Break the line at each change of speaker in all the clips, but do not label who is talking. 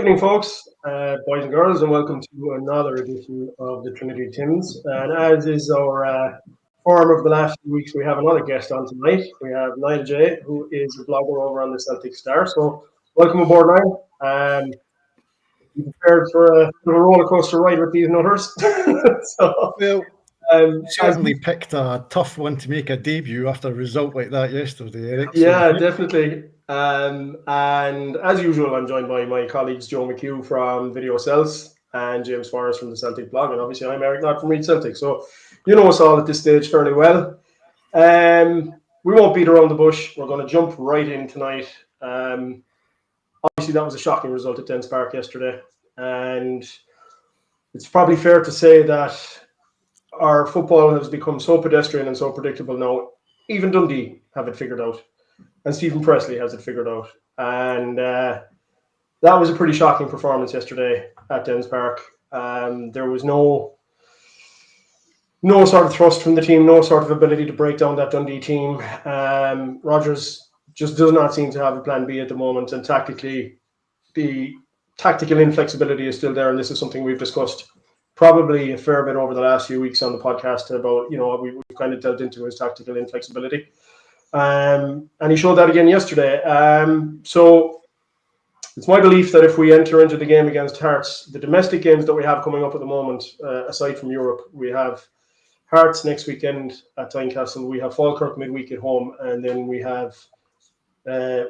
evening, folks, boys and girls, and welcome to another edition of the Trinity Tims. And as is our form of the last few weeks, we have another guest on tonight. We have Niall J, who is a blogger over on the Celtic Star. So, welcome aboard, Niall. You prepared for a roller coaster ride with these nutters?
Certainly picked a tough one to make a debut after a result like that yesterday, Eric.
Yeah, definitely. And as usual, I'm joined by my colleagues Joe McHugh from Video Cells and James Forrest from the Celtic blog. And obviously, I'm Eric Knott from Read Celtic. So you know us all at this stage fairly well. We won't beat around the bush. We're going to jump right in tonight. Obviously, that was a shocking result at Dens Park yesterday. And it's probably fair to say that our football has become so pedestrian and so predictable now. Even Dundee have it figured out. And Stephen Presley has it figured out. And that was a pretty shocking performance yesterday at Dens Park. There was no sort of thrust from the team, no sort of ability to break down that Dundee team. Rodgers just does not seem to have a plan B at the moment. And tactically, the tactical inflexibility is still there. And this is something we've discussed probably a fair bit over the last few weeks on the podcast about, we've kind of delved into his tactical inflexibility. And he showed that again yesterday. So it's my belief that if we enter into the game against Hearts, the domestic games that we have coming up at the moment, aside from Europe, we have Hearts next weekend at Tynecastle, we have Falkirk midweek at home, and then we have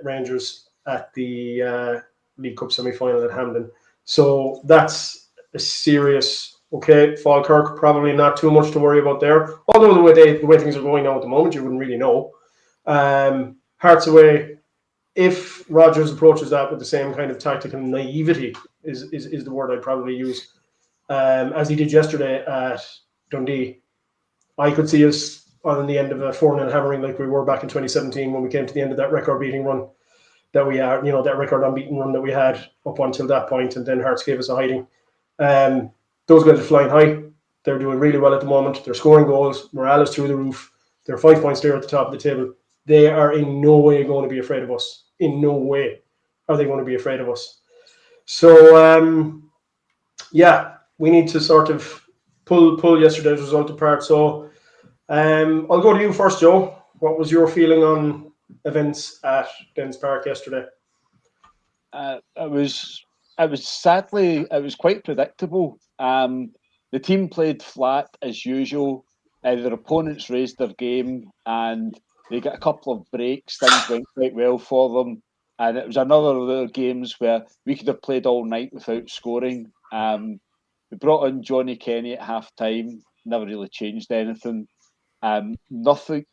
Rangers at the League Cup semi-final at Hampden. So that's a serious... Okay, Falkirk, probably not too much to worry about there. Although the way things are going now at the moment, you wouldn't really know. Hearts away, if Rodgers approaches that with the same kind of tactical naivety, is the word I'd probably use, as he did yesterday at Dundee, I could see us on the end of a 4-0 hammering like we were back in 2017 when we came to the end of that record-beating run that we had, that record unbeaten run that we had up until that point, and then Hearts gave us a hiding. Those guys are flying high. They're doing really well at the moment. They're scoring goals. Morale is through the roof. They're 5 points there at the top of the table. They are in no way going to be afraid of us. In no way are they going to be afraid of us. So, we need to sort of pull yesterday's result apart. So I'll go to you first, Joe. What was your feeling on events at Dens Park yesterday?
It was quite predictable. The team played flat as usual. Their opponents raised their game and they got a couple of breaks. Things went quite well for them. And it was another of those games where we could have played all night without scoring. We brought in Johnny Kenny at half-time. Never really changed anything. Nothing.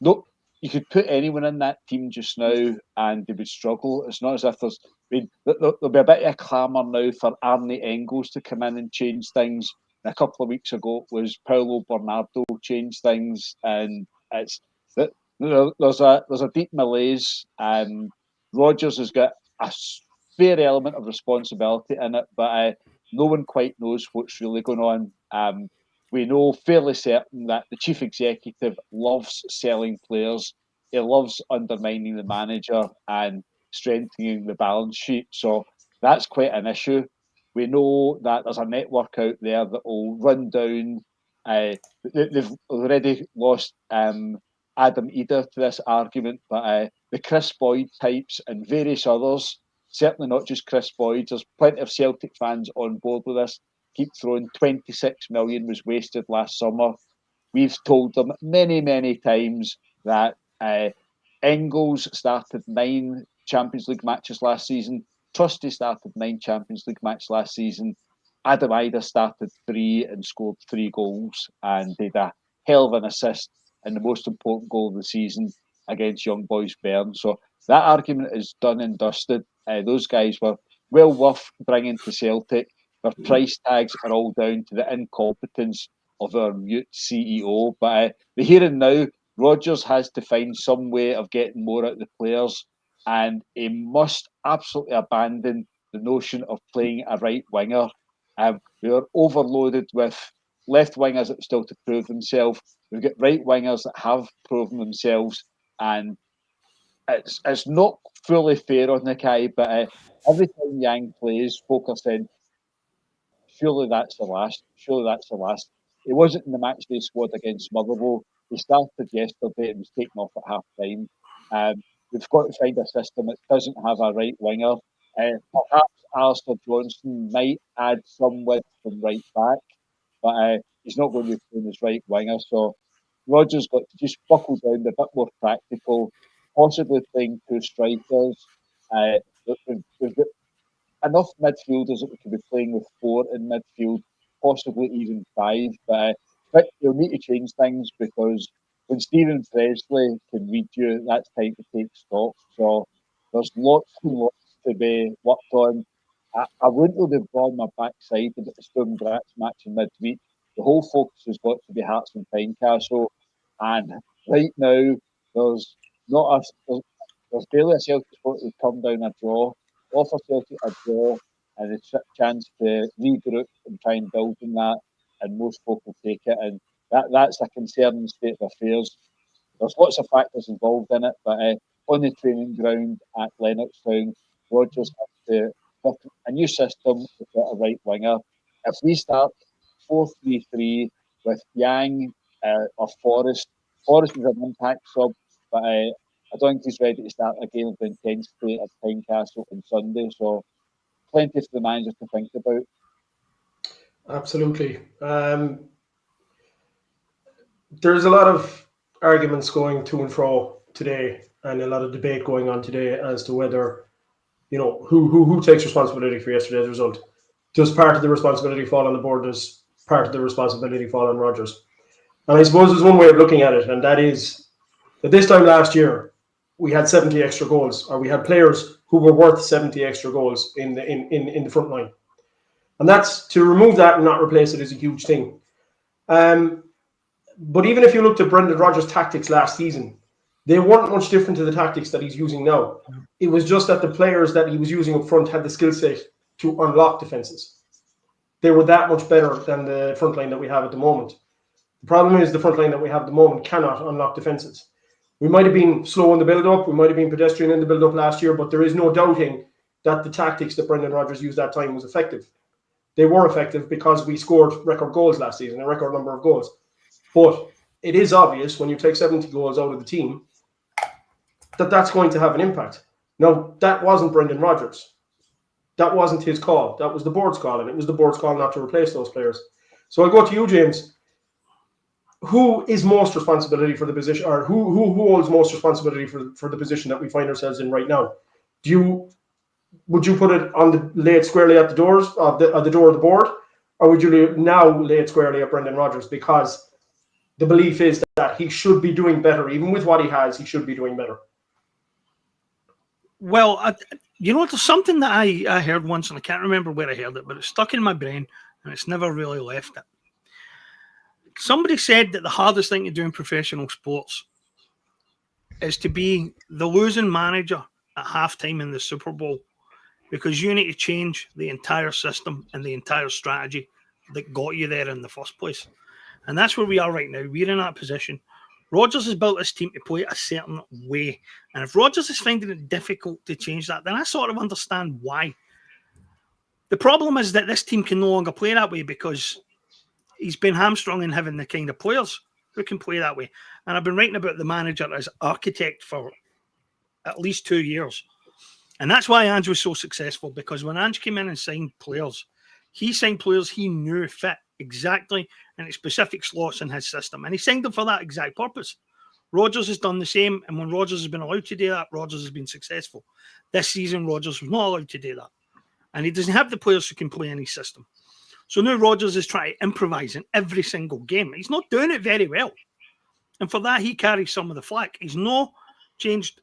No, you could put anyone in that team just now and they would struggle. It's not as if there'll be a bit of a clamour now for Arne Engels to come in and change things. And a couple of weeks ago it was Paulo Bernardo changed things, and there's a deep malaise. Rodgers has got a fair element of responsibility in it, but no one quite knows what's really going on. We know fairly certain that the chief executive loves selling players. He loves undermining the manager and strengthening the balance sheet. So that's quite an issue. We know that there's a network out there that will run down. They've already lost Adam Eder to this argument, but the Chris Boyd types and various others, certainly not just Chris Boyd, there's plenty of Celtic fans on board with this, keep throwing 26 million was wasted last summer. We've told them many, many times that Engels started 9 Champions League matches last season. Trusty started 9 Champions League matches last season. Adam Ida started 3 and scored 3 goals and did a hell of an assist in the most important goal of the season against Young Boys Bern. So that argument is done and dusted. Those guys were well worth bringing to Celtic. Their price tags are all down to the incompetence of our mute CEO. But the here and now, Rodgers has to find some way of getting more out of the players, and he must absolutely abandon the notion of playing a right winger. We are overloaded with left wingers that still to prove themselves. We've got right wingers that have proven themselves, and it's not fully fair on the guy, but every time Yang plays, folk are saying, surely that's the last. Surely that's the last. He wasn't in the matchday squad against Motherwell. He started yesterday and was taken off at half time. We've got to find a system that doesn't have a right winger. Perhaps Alistair Johnson might add some width from right back, but he's not going to be playing as right winger. So Rodgers got to just buckle down, a bit more practical, possibly playing two strikers. We've got enough midfielders that we could be playing with four in midfield, possibly even five. But you'll need to change things because when Stephen Presley can read you, that's time to take stock. So there's lots and lots to be worked on. I wouldn't really be on my backside about the Sturm Graz match in midweek. The whole focus has got to be Hearts and Tynecastle. And right now, there's not a there's barely a Celtic sport to come down a draw, offer Celtic a draw and a chance to regroup and try and build on that, and most folk will take it. And that's a concerning state of affairs. There's lots of factors involved in it, but on the training ground at Lennoxtown, Rodgers has to put a new system with a right winger. If we start 4-3-3 with Yang or Forrest is an impact sub, but I don't think he's ready to start a game of intensity at Tynecastle on Sunday. So plenty for the manager to think about.
Absolutely. There's a lot of arguments going to and fro today, and a lot of debate going on today as to whether, who takes responsibility for yesterday's result. Does part of the responsibility fall on the board? Does part of the responsibility fall on Rodgers? And I suppose there's one way of looking at it, and that is that this time last year we had 70 extra goals, or we had players who were worth 70 extra goals in the front line. And that's, to remove that and not replace it, is a huge thing. But even if you looked at Brendan Rodgers' tactics last season, they weren't much different to the tactics that he's using now. It was just that the players that he was using up front had the skill set to unlock defenses. They were that much better than the front line that we have at the moment. The problem is the front line that we have at the moment cannot unlock defenses. We might have been slow in the build-up, we might have been pedestrian in the build-up last year, but there is no doubting that the tactics that Brendan Rodgers used that time was effective. They were effective because we scored record goals last season, a record number of goals. But it is obvious when you take 70 goals out of the team that that's going to have an impact. Now, that wasn't Brendan Rodgers. That wasn't his call. That was the board's call, and it was the board's call not to replace those players. So I'll go to you, James. Who is most responsibility for the position, or who holds most responsibility for the position that we find ourselves in right now? Would you put it lay it squarely at the doors of the door of the board, or would you now lay it squarely at Brendan Rodgers, because the belief is that he should be doing better, even with what he has, he should be doing better?
Well, there's something that I heard once, and I can't remember where I heard it, but it's stuck in my brain, and it's never really left it. Somebody said that the hardest thing to do in professional sports is to be the losing manager at halftime in the Super Bowl, because you need to change the entire system and the entire strategy that got you there in the first place. And that's where we are right now. We're in that position. Rodgers has built his team to play a certain way. And if Rodgers is finding it difficult to change that, then I sort of understand why. The problem is that this team can no longer play that way because he's been hamstrung in having the kind of players who can play that way. And I've been writing about the manager as architect for at least 2 years. And that's why Ange was so successful, because when Ange came in and signed players, he signed players he knew fit exactly in a specific slots in his system. And he signed them for that exact purpose. Rodgers has done the same. And when Rodgers has been allowed to do that, Rodgers has been successful. This season, Rodgers was not allowed to do that. And he doesn't have the players who can play any system. So now Rodgers is trying to improvise in every single game. He's not doing it very well. And for that, he carries some of the flack. He's not changed.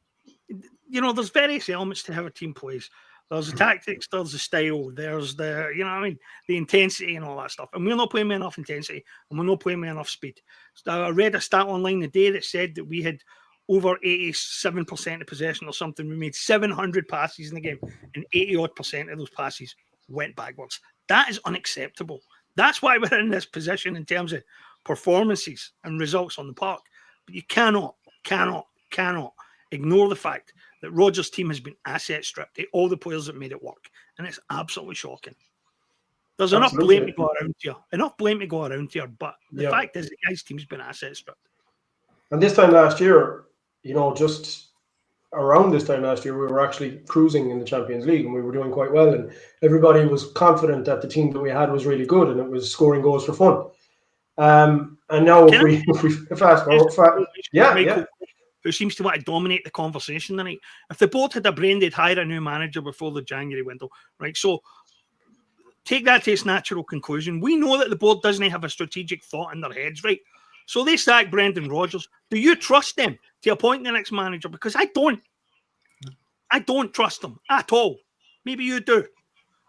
There's various elements to how a team plays. There's the tactics, there's the style, there's the intensity and all that stuff. And we're not playing with enough intensity, and we're not playing with enough speed. So I read a stat online today that said that we had over 87% of possession or something. We made 700 passes in the game, and 80-odd% of those passes went backwards. That is unacceptable. That's why we're in this position in terms of performances and results on the park. But you cannot ignore the fact that Rodgers' team has been asset stripped to all the players that made it work, and it's absolutely shocking. There's enough blame to go around here, but the fact is the guy's team's been asset stripped.
And this time last year, just around this time last year, we were actually cruising in the Champions League and we were doing quite well. And everybody was confident that the team that we had was really good and it was scoring goals for fun. And now if we fast forward,
who seems to want to dominate the conversation tonight. If the board had a brain, they'd hire a new manager before the January window, right? So take that to its natural conclusion. We know that the board doesn't have a strategic thought in their heads, right? So they sack Brendan Rodgers. Do you trust them to appoint the next manager? Because I don't. I don't trust them at all. Maybe you do.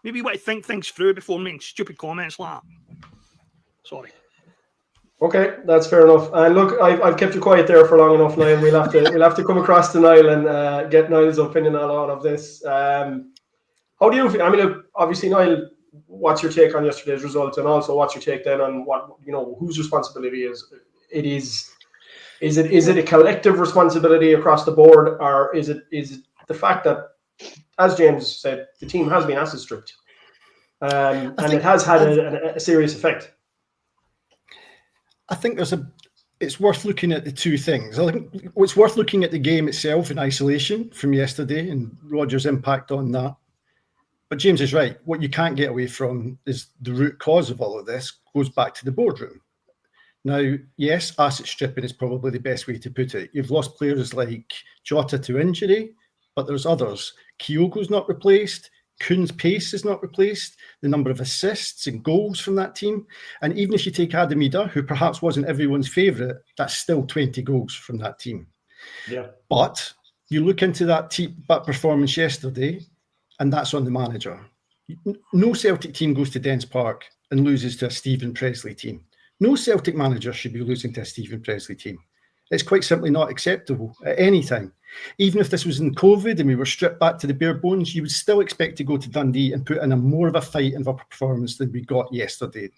Maybe you want to think things through before making stupid comments like that. Sorry.
Okay, that's fair enough. And look, I've kept you quiet there for long enough, Niall. We'll have to come across to Niall and get Niall's opinion on all of this. How do you feel? I mean, look, obviously, Niall, what's your take on yesterday's result, and also what's your take then on what whose responsibility it is? Is it a collective responsibility across the board, or is it the fact that, as James said, the team has been asset stripped, and it has had a serious effect?
I think it's worth looking at the two things. I think it's worth looking at the game itself in isolation from yesterday and Rodgers' impact on that. But James is right. What you can't get away from is the root cause of all of this goes back to the boardroom. Now, yes, asset stripping is probably the best way to put it. You've lost players like Jota to injury, but there's others. Kyogo's not replaced. Kuhn's pace is not replaced. The number of assists and goals from that team. And even if you take Adam Ida, who perhaps wasn't everyone's favourite, that's still 20 goals from that team.
Yeah.
But you look into that performance yesterday, and that's on the manager. No Celtic team goes to Dens Park and loses to a Stephen Presley team. No Celtic manager should be losing to a Stephen Presley team. It's quite simply not acceptable at any time. Even if this was in COVID and we were stripped back to the bare bones, you would still expect to go to Dundee and put in a more of a fight and of a performance than we got yesterday.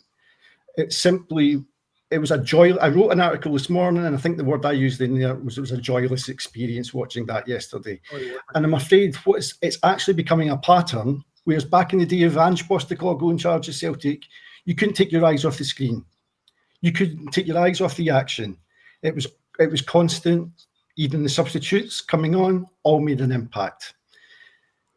It was a joy. I wrote an article this morning, and I think the word I used in there was it was a joyless experience watching that yesterday. Oh, yeah. And I'm afraid it's actually becoming a pattern, whereas back in the day of Ange Postecoglou in charge of Celtic, you couldn't take your eyes off the screen. You couldn't take your eyes off the action. It was constant. Even the substitutes coming on all made an impact.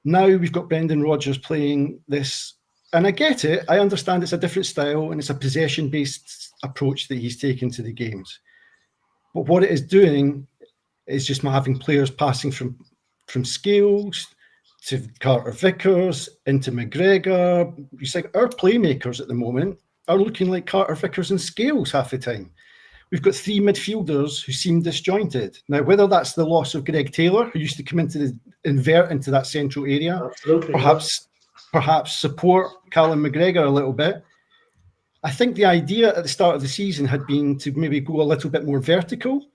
Now we've got Brendan Rodgers playing this, and I get it. I understand it's a different style and it's a possession-based approach that he's taken to the games. But what it is doing is just having players passing from Scales to Carter Vickers into McGregor. It's like our playmakers at the moment are looking like Carter Vickers and Scales half the time. We've got three midfielders who seem disjointed. Now, whether that's the loss of Greg Taylor, who used to invert into that central area,
absolutely,
perhaps support Callum McGregor a little bit. I think the idea at the start of the season had been to maybe go a little bit more vertical,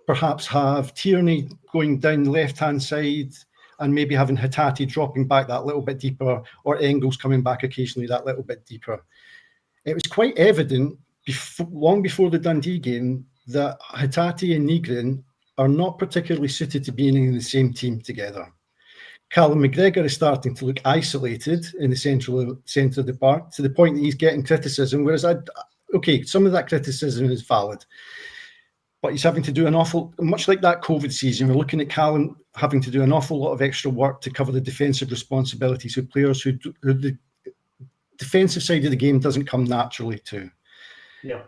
perhaps have Tierney going down the left-hand side and maybe having Hatate dropping back that little bit deeper, or Engels coming back occasionally that little bit deeper. It was quite evident long before the Dundee game that Hatate and Nygren are not particularly suited to being in the same team together. Callum McGregor is starting to look isolated in the centre of the park to the point that he's getting criticism, whereas some of that criticism is valid. But he's having to do much like that COVID season, we're looking at Callum having to do an awful lot of extra work to cover the defensive responsibilities of players who the defensive side of the game doesn't come naturally to.
Yeah.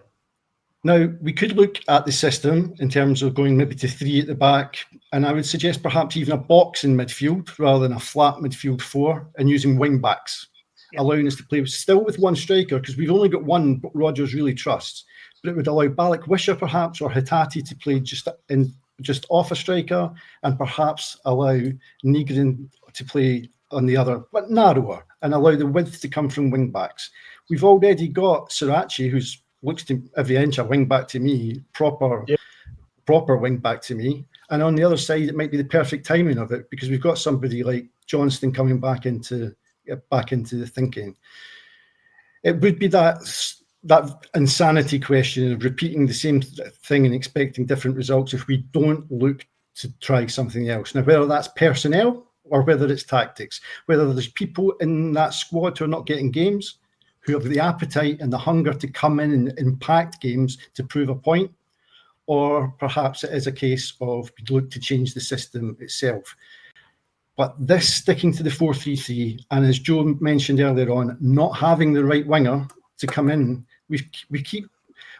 Now, we could look at the system in terms of going maybe to three at the back, and I would suggest perhaps even a box in midfield rather than a flat midfield four, and using wing backs, allowing us to play still with one striker, because we've only got one Rodgers really trusts, but it would allow Balak Wisher perhaps or Hatate to play just off a striker, and perhaps allow Nygren to play on the other, but narrower, and allow the width to come from wing backs. We've already got Sirachi, who's looks to every inch a wing back to me, proper wing back to me. And on the other side, it might be the perfect timing of it because we've got somebody like Johnston coming back into the thinking. It would be that insanity question of repeating the same thing and expecting different results if we don't look to try something else. Now, whether that's personnel or whether it's tactics, whether there's people in that squad who are not getting games, who have the appetite and the hunger to come in and impact games to prove a point, or perhaps it is a case of we look to change the system itself. But this sticking to the 4-3-3, and as Joe mentioned earlier on, not having the right winger to come in, we've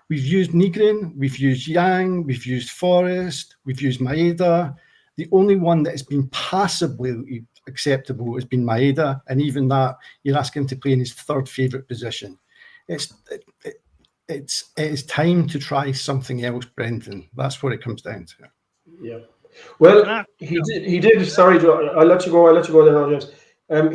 used Nygren, we've used Yang, we've used Forrest, we've used Maeda. The only one that has been passably acceptable has been Maeda, and even that, you're asking him to play in his third favourite position. It is time to try something else, Brendan. That's what it comes down to.
Yeah. Well, he did. Sorry, Joe. I'll let you go there now, James.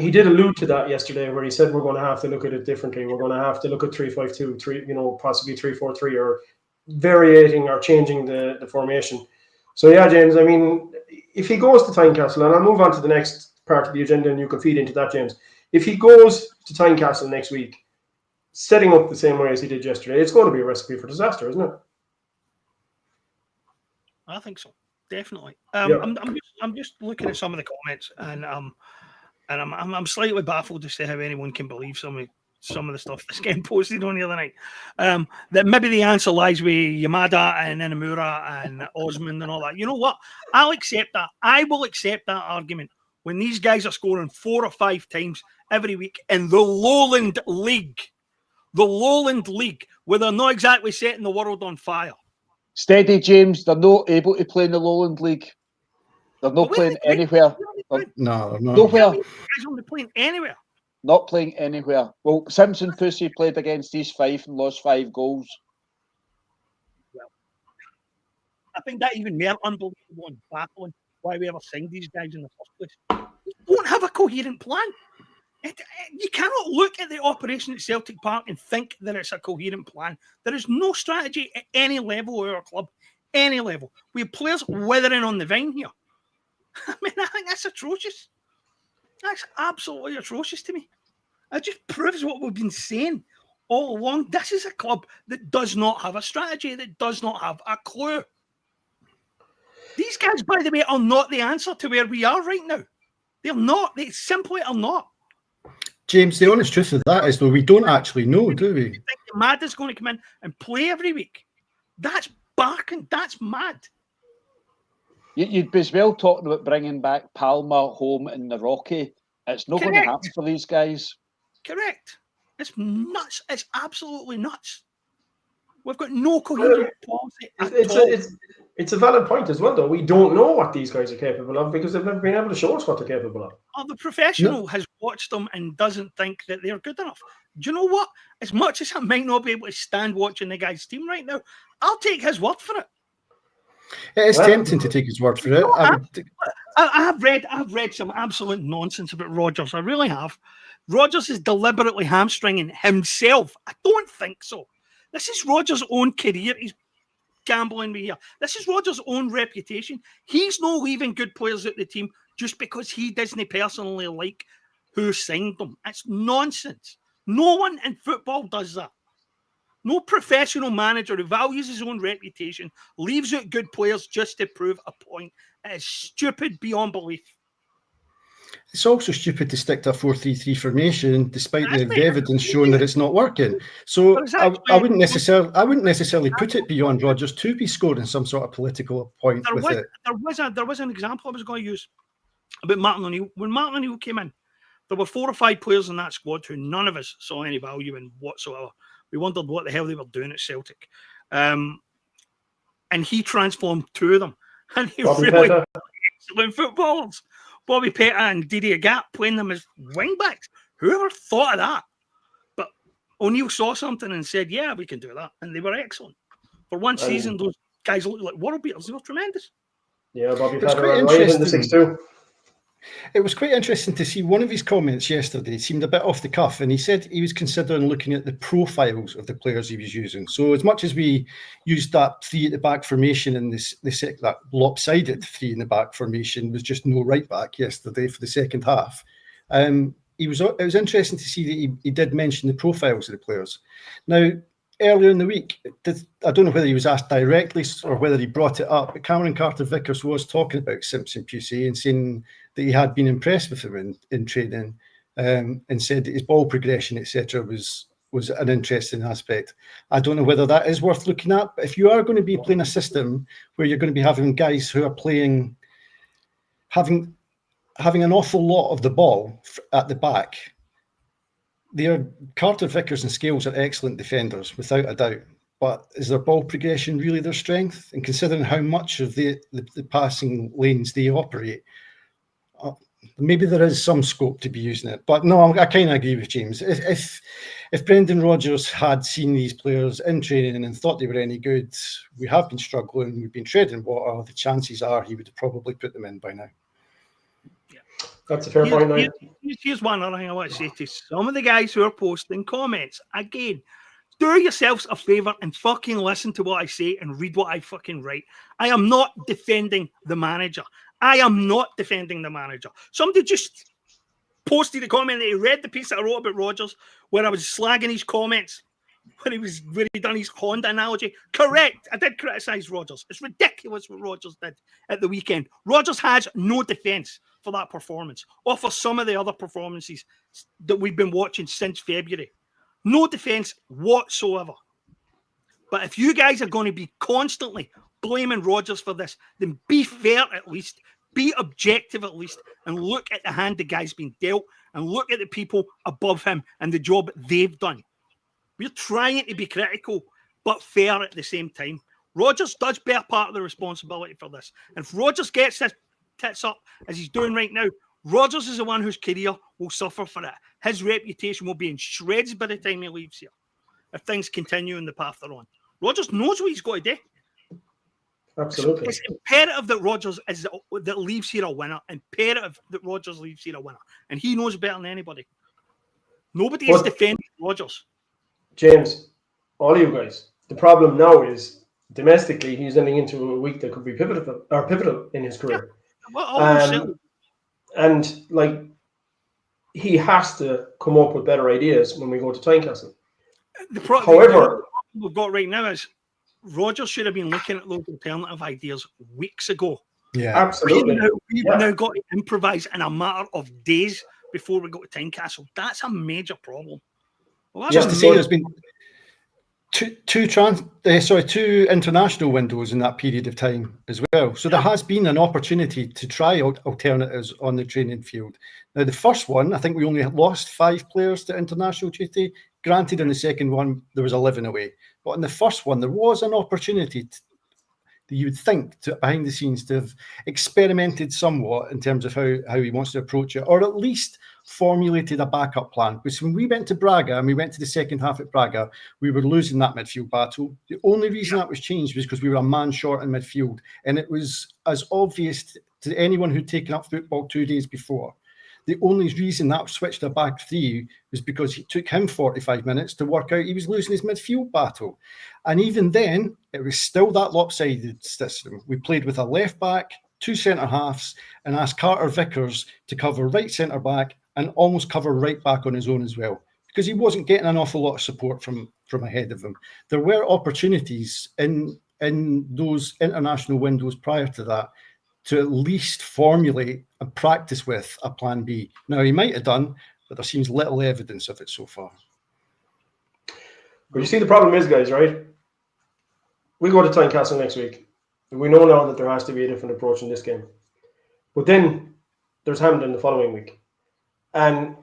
He did allude to that yesterday, where he said we're going to have to look at it differently. We're going to have to look at 3-5-2, possibly 3-4-3, or varying or changing the formation. So yeah, James. I mean, if he goes to Tynecastle, and I'll move on to the next part of the agenda, and you can feed into that, James. If he goes to Tynecastle next week, setting up the same way as he did yesterday, it's going to be a recipe for disaster, isn't it?
I think so, definitely.
Yeah.
I'm just looking at some of the comments, and I'm slightly baffled as to how anyone can believe some of the stuff that's getting posted on the other night. That maybe the answer lies with Yamada and Inamura and Osmond and all that. You know what? I'll accept that. I will accept that argument when these guys are scoring 4 or 5 times every week in the Lowland League. The Lowland League, where they're not exactly setting the world on fire.
Steady, James. They're not able to play in the Lowland League. They're not playing anywhere.
No,
nowhere.
Guys aren't playing anywhere.
Not playing anywhere. Well, Simpson Fussy played against East Fife and lost 5 goals.
Well, I think that even more unbelievable and baffling why we ever signed these guys in the first place. We don't have a coherent plan. You cannot look at the operation at Celtic Park and think that it's a coherent plan. There is no strategy at any level of our club, any level. We have players withering on the vine here. I mean, I think that's atrocious. That's absolutely atrocious to me. It just proves what we've been saying all along. This is a club that does not have a strategy, that does not have a clue. These guys, by the way, are not the answer to where we are right now. They're not. They simply are not.
James, the honest truth of that is, though, we don't actually know, do we?
You think Mad is going to come in and play every week? That's barking. That's mad.
You'd be as well talking about bringing back Palmer, Home, and the Rocky. It's not going to happen for these guys.
Correct. It's nuts. It's absolutely nuts. We've got no coherent policy at all.
It's a valid point as well, though. We don't know what these guys are capable of because they've never been able to show us what they're capable of.
Oh, the professional has watched them and doesn't think that they're good enough. Do you know what? As much as I might not be able to stand watching the guy's team right now, I'll take his word for it.
It is tempting to take his word for it.
I've read some absolute nonsense about Rodgers. I really have. Rodgers is deliberately hamstringing himself. I don't think so. This is Rodgers' own career. He's gambling with here. This is Rodgers' own reputation. He's not leaving good players at the team just because he doesn't personally like who signed them. It's nonsense. No one in football does that. No professional manager who values his own reputation leaves out good players just to prove a point. It is stupid beyond belief.
It's also stupid to stick to a 4-3-3 formation despite the evidence showing that it's not working. So I wouldn't necessarily put it beyond Rodgers to be scoring some sort of political point with it.
There was an example I was going to use about Martin O'Neill. When Martin O'Neill came in, there were 4 or 5 players in that squad who none of us saw any value in whatsoever. We wondered what the hell they were doing at Celtic. And he transformed 2 of them. And he really excellent footballers. Bobby Petta and Didier Gap playing them as wing-backs. Whoever thought of that? But O'Neill saw something and said, yeah, we can do that. And they were excellent. For one season, those guys looked like world beaters. They were tremendous.
Yeah, Bobby Petta right in the 6-2.
It was quite interesting to see one of his comments yesterday. It seemed a bit off the cuff, and he said he was considering looking at the profiles of the players he was using. So as much as we used that 3 at the back formation and that lopsided 3 in the back formation was just no right back yesterday for the second half, it was interesting to see that he did mention the profiles of the players. Now, earlier in the week, I don't know whether he was asked directly or whether he brought it up, but Cameron Carter-Vickers was talking about Simpson Pusey and saying that he had been impressed with him in training, and said that his ball progression, etc., was an interesting aspect. I don't know whether that is worth looking at, but if you are going to be playing a system where you're going to be having guys who are playing, having an awful lot of the ball at the back, Carter-Vickers and Scales are excellent defenders, without a doubt. But is their ball progression really their strength? And considering how much of the passing lanes they operate, maybe there is some scope to be using it. But no, I kind of agree with James. If Brendan Rodgers had seen these players in training and thought they were any good, we have been struggling, we've been treading water, the chances are he would have probably put them in by now.
That's a fair point.
Here's one other thing I want to say to some of the guys who are posting comments. Again, do yourselves a favour and fucking listen to what I say and read what I fucking write. I am not defending the manager. Somebody just posted a comment that he read the piece that I wrote about Rodgers where I was slagging his comments when he done his Honda analogy. Correct. I did criticise Rodgers. It's ridiculous what Rodgers did at the weekend. Rodgers has no defence for that performance, or for some of the other performances that we've been watching since February. No defence whatsoever. But if you guys are going to be constantly blaming Rodgers for this, then be fair at least, be objective at least, and look at the hand the guy's been dealt, and look at the people above him and the job they've done. We're trying to be critical, but fair at the same time. Rodgers does bear part of the responsibility for this. And if Rodgers gets his tits up, as he's doing right now, Rodgers is the one whose career will suffer for it. His reputation will be in shreds by the time he leaves here, if things continue in the path they're on. Rodgers knows what he's got to do.
Absolutely.
It's imperative that Rodgers that leaves here a winner. Imperative that Rodgers leaves here a winner. And he knows better than anybody. Nobody is defending Rodgers.
James, all you guys, the problem now is domestically he's ending into a week that could be pivotal in his career.
Yeah. Well,
and like he has to come up with better ideas when we go to Tynecastle.
However, what we've got right now is Rodgers should have been looking at those alternative ideas weeks ago.
Yeah, absolutely.
We've now got to improvise in a matter of days before we go to Tynecastle. That's a major problem. Well,
just to say, there's been two international windows in that period of time as well. So there has been an opportunity to try alternatives on the training field. Now, the first one, I think we only lost 5 players to international duty. Granted, in the second one, there was 11 away. But in the first one, there was an opportunity that you would think behind the scenes to have experimented somewhat in terms of how he wants to approach it, or at least formulated a backup plan. Because when we went to Braga and we went to the second half at Braga, we were losing that midfield battle. The only reason that was changed was because we were a man short in midfield. And it was as obvious to anyone who'd taken up football 2 days before. The only reason that switched a back 3 was because it took him 45 minutes to work out he was losing his midfield battle. And even then, it was still that lopsided system. We played with a left back, 2 centre halves, and asked Carter-Vickers to cover right centre back and almost cover right back on his own as well, because he wasn't getting an awful lot of support from ahead of him. There were opportunities in those international windows prior to that to at least formulate and practice with a plan B. Now, he might have done, but there seems little evidence of it so far.
But you see, the problem is, guys, right? We go to Tynecastle next week. We know now that there has to be a different approach in this game. But then there's Hampden the following week. And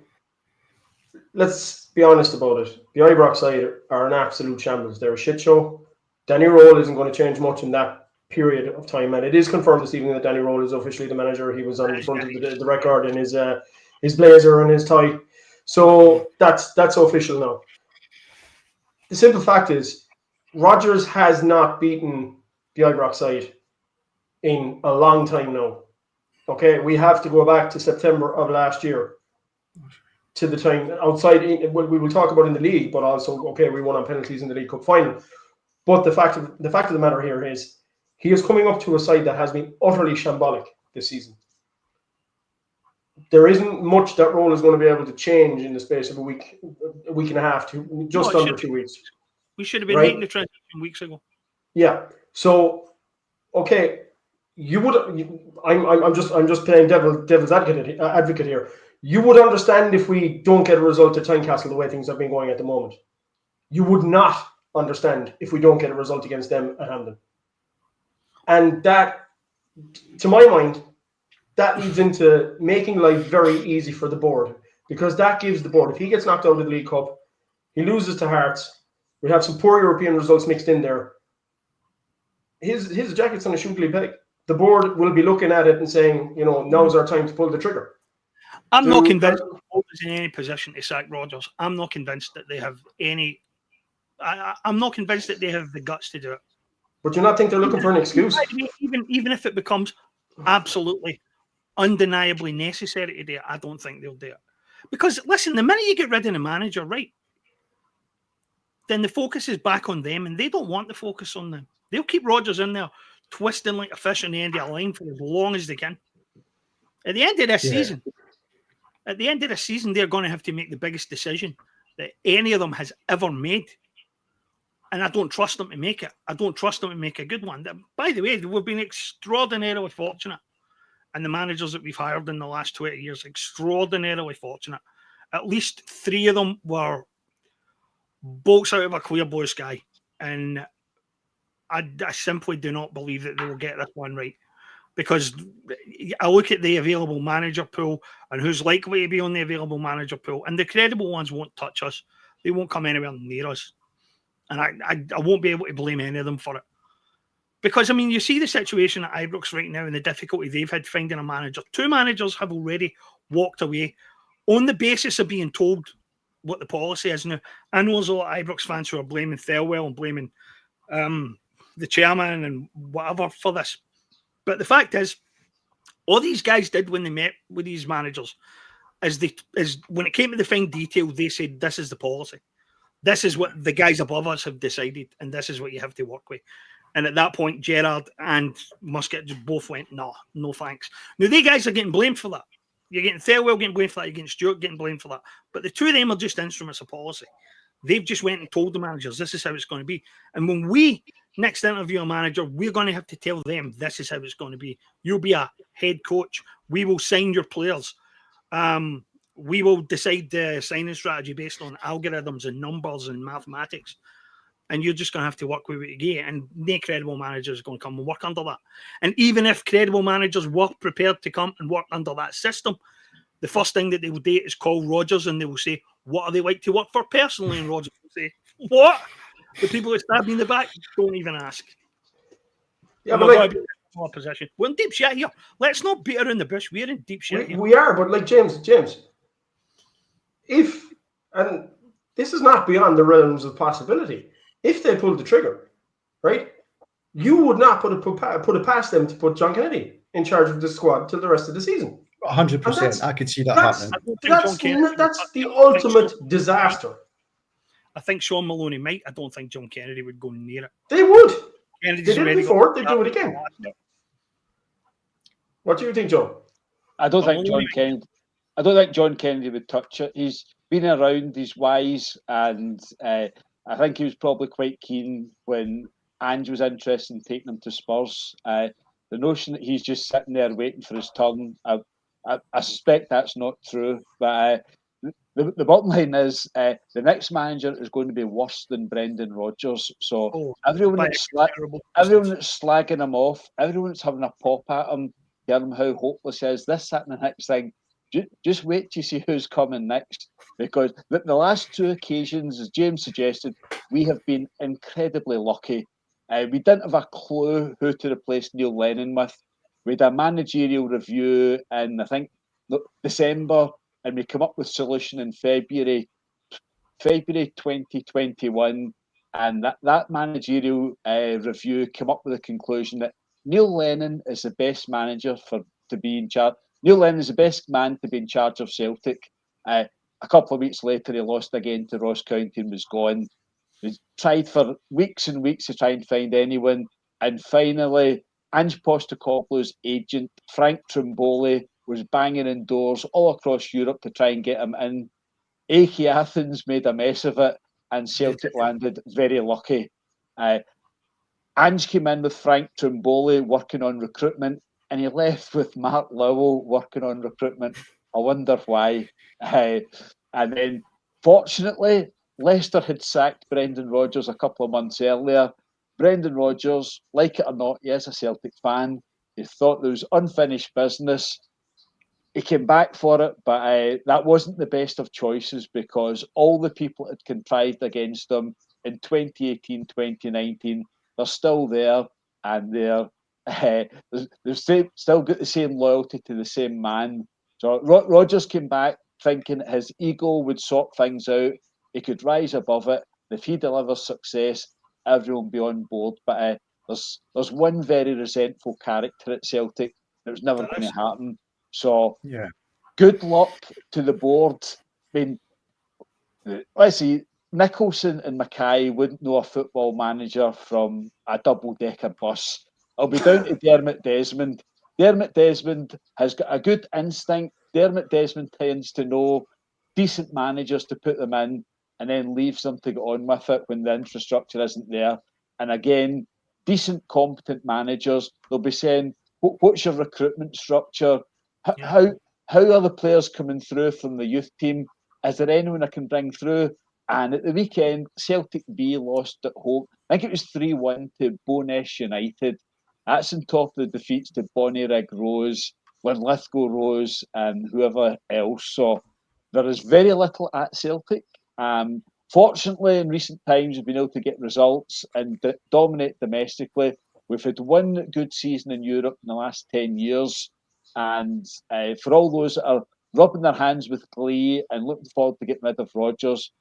let's be honest about it. The Ibrox side are an absolute shambles. They're a shit show. Danny Roll isn't going to change much in that period of time. And it is confirmed this evening that Danny Roll is officially the manager. He was on the front of the record in his blazer and his tie. So that's official now. The simple fact is, Rodgers has not beaten the Ibrox side in a long time now. Okay, we have to go back to September of last year to the time outside. We will talk about in the league, but also, okay, we won on penalties in the League Cup final. But the fact of the matter here is, he is coming up to a side that has been utterly shambolic this season. There isn't much that Roll is going to be able to change in the space of a week and a half to just under 2 weeks.
We should have been
Right.
making the transition weeks ago.
Yeah. So, okay, you would. I'm just playing devil's advocate here. You would understand if we don't get a result at Tynecastle the way things have been going at the moment. You would not understand if we don't get a result against them at Hampden. And that, to my mind, that leads into making life very easy for the board, because that gives the board, if he gets knocked out of the League Cup, he loses to Hearts, we have some poor European results mixed in there, his jacket's on a shootly peg. The board will be looking at it and saying, now's our time to pull the trigger.
I'm not convinced the board is in any position to sack Rodgers. I'm not convinced that they have any. I'm not convinced that they have the guts to do it.
But do you not think they're looking for an excuse?
Even if it becomes absolutely, undeniably necessary to do it, I don't think they'll do it. Because listen, the minute you get rid of the manager, right, then the focus is back on them, and they don't want the focus on them. They'll keep Rodgers in there, twisting like a fish on the end of a line for as long as they can. At the end of this season, they're going to have to make the biggest decision that any of them has ever made. And I don't trust them to make it. I don't trust them to make a good one. By the way, we've been extraordinarily fortunate. And the managers that we've hired in the last 20 years, extraordinarily fortunate. At least 3 of them were bolts out of a clear blue sky. And I simply do not believe that they will get this one right. Because I look at the available manager pool and who's likely to be on the available manager pool, and the credible ones won't touch us. They won't come anywhere near us. And I won't be able to blame any of them for it. Because, I mean, you see the situation at Ibrox right now and the difficulty they've had finding a manager. 2 managers have already walked away on the basis of being told what the policy is now. I know there's a lot of Ibrox fans who are blaming Thelwell and blaming the chairman and whatever for this. But the fact is, all these guys did when they met with these managers is when it came to the fine detail, they said, this is the policy. This is what the guys above us have decided, and this is what you have to work with. And at that point, Gerrard and Muscat just both went, no thanks. Now, they guys are getting blamed for that. You're getting Thelwell getting blamed for that. You're getting Stewart getting blamed for that. But the 2 of them are just instruments of policy. They've just went and told the managers, this is how it's going to be. And when we next interview a manager, we're going to have to tell them, this is how it's going to be. You'll be a head coach. We will sign your players. We will decide the signing strategy based on algorithms and numbers and mathematics. And you're just going to have to work with what you get. And no credible manager is going to come and work under that. And even if credible managers were prepared to come and work under that system, the first thing that they will do is call Rodgers and they will say, what are they like to work for personally? And Rodgers will say, what? The people that stab me in the back, don't even ask.
Yeah,
but like, position. We're in deep shit here. Let's not beat around the bush. We're in deep shit here.
We are, but like James, if, and this is not beyond the realms of possibility, if they pulled the trigger, right, you would not put it past them to put John Kennedy in charge of the squad till the rest of the season.
100%. I could see that happening.
That's the ultimate disaster.
I think Sean Maloney might. I don't think John Kennedy would go near it.
They would.
Kennedy's
they did before. They do it again. What do you think, Joe?
I don't think John Kennedy would touch it. He's been around. He's wise, and I think he was probably quite keen when Ange was interested in taking him to Spurs. The notion that he's just sitting there waiting for his turn, I suspect that's not true. But the bottom line is the next manager is going to be worse than Brendan Rodgers. So everyone that's slagging him off, everyone that's having a pop at him, telling him how hopeless he is, this, that, and the next thing, just wait to see who's coming next. Because the last 2 occasions, as James suggested, we have been incredibly lucky. We didn't have a clue who to replace Neil Lennon with. We had a managerial review in, I think, December, and we came up with a solution in February 2021, and that managerial review came up with the conclusion that Neil Lennon is the best manager to be in charge. Neil Lennon is the best man to be in charge of Celtic. A couple of weeks later, he lost again to Ross County and was gone. We tried for weeks and weeks to try and find anyone, and finally, Ange Postecoglou's agent, Frank Trimboli, was banging in doors all across Europe to try and get him in. AEK Athens made a mess of it. and Celtic landed very lucky. Ange came in with Frank Trimboli working on recruitment, and he left with Mark Lowell working on recruitment. I wonder why. And then, fortunately, Leicester had sacked Brendan Rodgers a couple of months earlier. Brendan Rodgers, like it or not, he is a Celtic fan. He thought there was unfinished business. He came back for it, but that wasn't the best of choices because all the people had contrived against him in 2018, 2019, they're still there, and they've still got the same loyalty to the same man. So Rodgers came back thinking his ego would sort things out. He could rise above it. If he delivers success, everyone will be on board. But there's one very resentful character at Celtic. It was never going to happen. So good luck to the board. I mean, let's see, Nicholson and Mackay wouldn't know a football manager from a double-decker bus. It'll be down to Dermot Desmond. Dermot Desmond has got a good instinct. Dermot Desmond tends to know decent managers to put them in and then leaves them to get on with it when the infrastructure isn't there. And again, decent, competent managers, they'll be saying, what's your recruitment structure? How are the players coming through from the youth team? Is there anyone I can bring through? And at the weekend, Celtic B lost at home. I think it was 3-1 to Bo'ness United. That's on top of the defeats to Bonnyrigg Rose, Linlithgow Rose, and whoever else. So there is very little at Celtic. Fortunately, in recent times, we've been able to get results and dominate domestically. We've had one good season in Europe in the last 10 years. And for all those that are rubbing their hands with glee and looking forward to getting rid of Rodgers,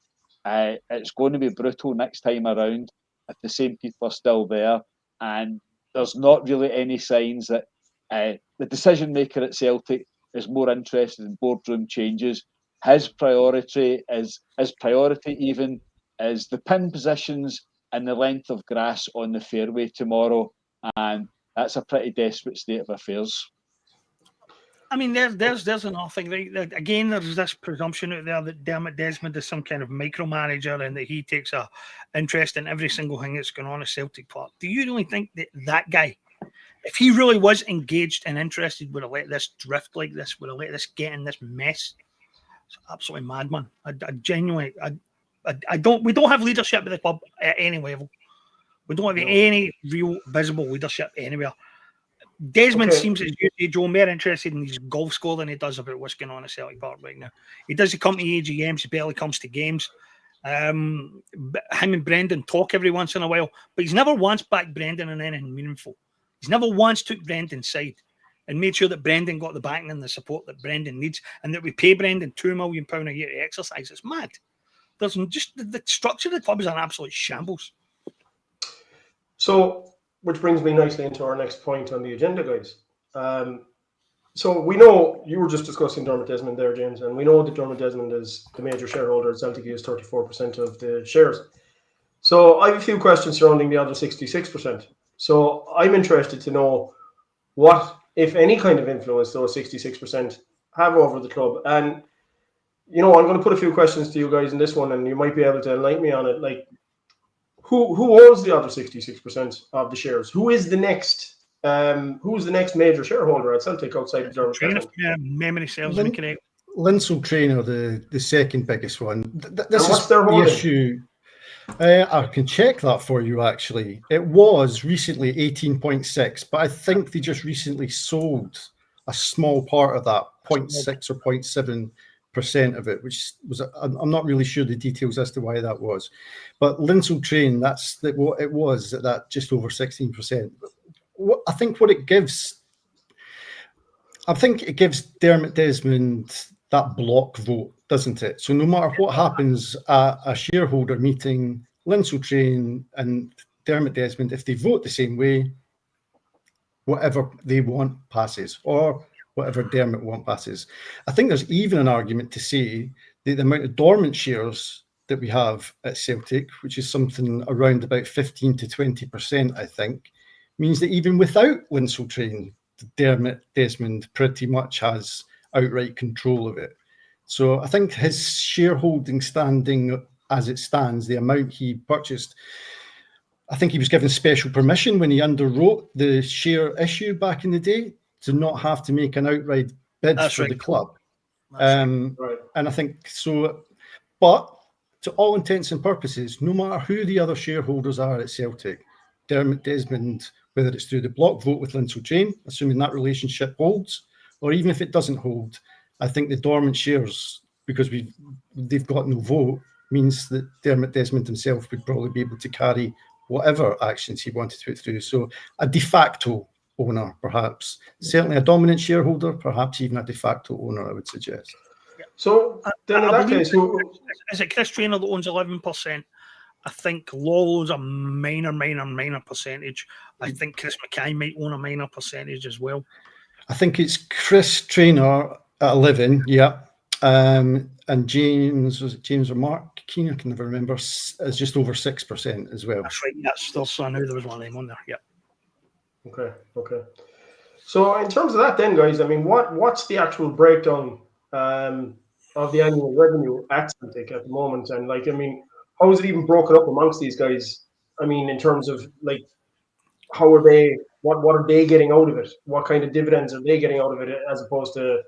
it's going to be brutal next time around if the same people are still there. And there's not really any signs that the decision maker at Celtic is more interested in boardroom changes. His priority is the pin positions and the length of grass on the fairway tomorrow, and that's a pretty desperate state of affairs.
I mean, there's another thing. Again, there's this presumption out there that Dermot Desmond is some kind of micromanager and that he takes a interest in every single thing that's going on at Celtic Park. Do you really think that guy, if he really was engaged and interested, would have let this drift like this? Would have let this get in this mess? It's absolutely madman. I genuinely, we don't have leadership at the club at any level. We don't have any real visible leadership anywhere. Desmond seems, as you say, Joe, more interested in his golf score than he does about what's going on at Celtic Park right now. He doesn't come to AGMs, he barely comes to games. Him and Brendan talk every once in a while, but he's never once backed Brendan in anything meaningful. He's never once took Brendan's side and made sure that Brendan got the backing and the support that Brendan needs, and that we pay Brendan £2 million a year to exercise. It's mad. There's just the structure of the club is an absolute shambles.
So, which brings me nicely into our next point on the agenda, guys. So we know you were just discussing Dermot Desmond there, James, and we know that Dermot Desmond is the major shareholder at Celtic. He has 34% of the shares. So I have a few questions surrounding the other 66%. So I'm interested to know what, if any, kind of influence those 66% have over the club. And, I'm going to put a few questions to you guys in this one, and you might be able to enlighten me on it. Like, who owns the other 66% of the shares? Who's the next major shareholder at Celtic outside of Dermot Desmond?
Memory serves me correct.
Linsell Trainer, the second biggest one. This
what's
is
their
the
holding?
issue. I can check that for you, actually. It was recently 18.6, but I think they just recently sold a small part of that, 0.6 or 0.7% of it, which was, I'm not really sure the details as to why that was. But Linsell Train, that's what it was at that just over 16%. I think it gives Dermot Desmond that block vote, doesn't it? So no matter what happens at a shareholder meeting, Linsell Train and Dermot Desmond, if they vote the same way, whatever they want passes, or whatever Dermot wants passes. I think there's even an argument to say that the amount of dormant shares that we have at Celtic, which is something around about 15 to 20%, I think, means that even without Linsell Train, Dermot Desmond pretty much has outright control of it. So I think his shareholding standing as it stands, the amount he purchased, I think he was given special permission when he underwrote the share issue back in the day to not have to make an outright bid
That's
for
right.
the club.
Right.
And I think so, but to all intents and purposes, no matter who the other shareholders are at Celtic, Dermot Desmond, whether it's through the block vote with Lindsay Train, assuming that relationship holds, or even if it doesn't hold, I think the dormant shares, because they've got no vote, means that Dermot Desmond himself would probably be able to carry whatever actions he wanted to put through. So a de facto owner, perhaps. Certainly a dominant shareholder, perhaps even a de facto owner, I would suggest.
So then in
I
that
believe
case, who,
is it Chris Traynor that owns 11%? I think Law owns a minor percentage. I think Chris Mackay might own a minor percentage as well.
I think it's Chris Traynor at 11, yeah. And James, was it James or Mark Keane? I can never remember, is just over 6% as well.
That's right. That's I knew there was one of them on there. Yeah.
Okay. So in terms of that then, guys, I mean, what's the actual breakdown of the annual revenue at Celtic at the moment? And like, I mean, how is it even broken up amongst these guys? I mean, in terms of like, how are they, what are they getting out of it? What kind of dividends are they getting out of it as opposed to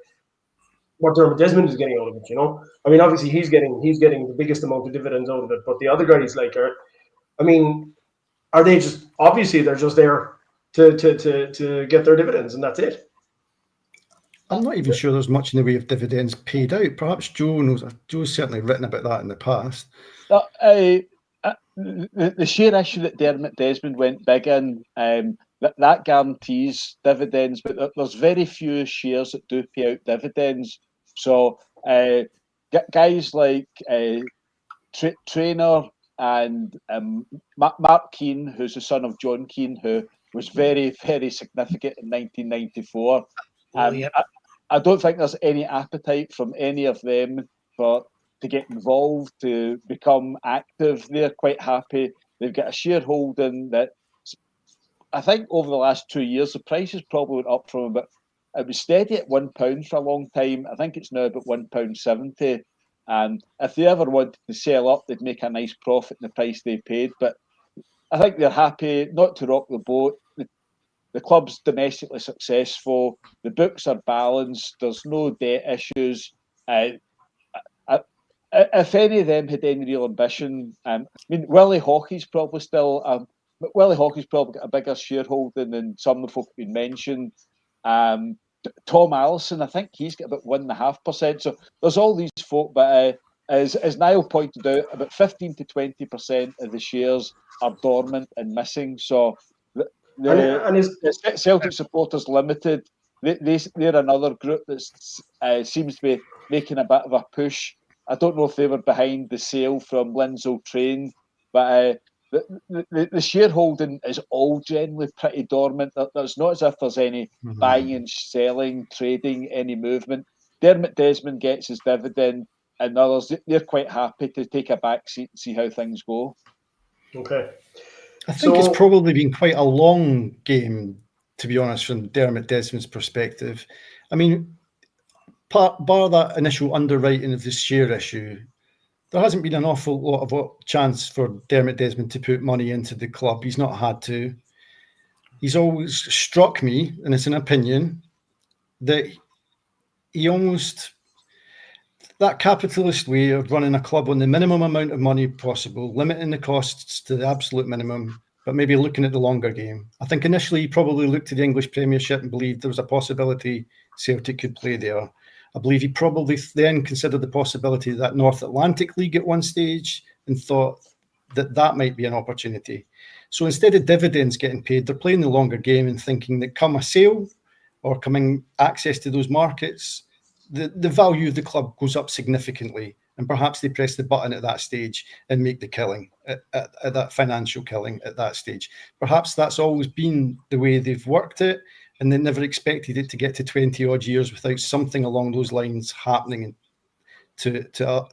what Dermot Desmond is getting out of it, you know? I mean, obviously he's getting the biggest amount of dividends out of it, but the other guys like are they just, obviously they're just there to get their dividends and that's it?
I'm not even sure there's much in the way of dividends paid out. Perhaps Joe knows. Joe's certainly written about that in the past.
The share issue that Dermot Desmond went big in, that guarantees dividends, but there's very few shares that do pay out dividends. So guys like Traynor and Mark Keane, who's the son of John Keane, who was very, very significant in 1994. I don't think there's any appetite from any of them to get involved, to become active. They're quite happy. They've got a shareholding that I think over the last 2 years, the price has probably went up from about, it was steady at £1 for a long time. I think it's now about £1.70. And if they ever wanted to sell up, they'd make a nice profit in the price they paid. But I think they're happy not to rock the boat. The club's domestically successful. The books are balanced. There's no debt issues. If any of them had any real ambition, I mean, Willie Hockey's probably still, Willie Hockey's probably got a bigger shareholding than some of the folk we mentioned. Tom Allison, I think he's got about 1.5%. So there's all these folk, but as Niall pointed out, about 15 to 20% of the shares are dormant and missing. So the Celtic Supporters Limited, they're another group that seems to be making a bit of a push. I don't know if they were behind the sale from Lindsay Train, but the shareholding is all generally pretty dormant. There's not as if there's any buying and selling, trading, any movement. Dermot Desmond gets his dividend, and others, they're quite happy to take a back seat and see how things go.
Okay.
I think it's probably been quite a long game, to be honest, from Dermot Desmond's perspective. I mean, bar that initial underwriting of the share issue, there hasn't been an awful lot of chance for Dermot Desmond to put money into the club. He's not had to. He's always struck me, and it's an opinion, that he almost, that capitalist way of running a club on the minimum amount of money possible, limiting the costs to the absolute minimum, but maybe looking at the longer game. I think initially he probably looked at the English Premiership and believed there was a possibility Celtic could play there. I believe he probably then considered the possibility of that North Atlantic League at one stage and thought that might be an opportunity. So instead of dividends getting paid, they're playing the longer game and thinking that come a sale or coming access to those markets, the value of the club goes up significantly, and perhaps they press the button at that stage and make the killing, at that financial killing at that stage. Perhaps that's always been the way they've worked it, and they never expected it to get to 20 odd years without something along those lines happening to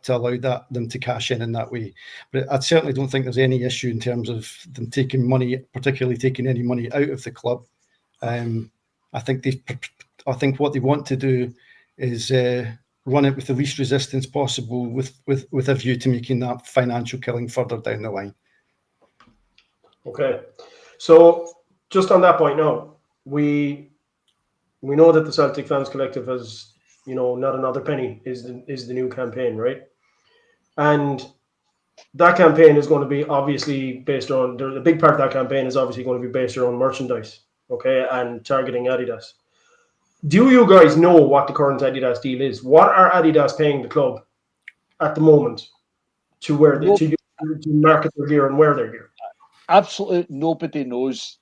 allow them to cash in that way. But I certainly don't think there's any issue in terms of them taking money, particularly taking any money out of the club. I think what they want to do is run it with the least resistance possible with a view to making that financial killing further down the line.
Okay. So just on that point now, we know that the Celtic Fans Collective has, not another penny is the new campaign, right? And that campaign is going to be obviously based on, a big part of that campaign is obviously going to be based around merchandise, okay, and targeting Adidas. Do you guys know what the current Adidas deal is? What are Adidas paying the club at the moment to wear to market their gear and wear their gear?
Absolutely nobody knows.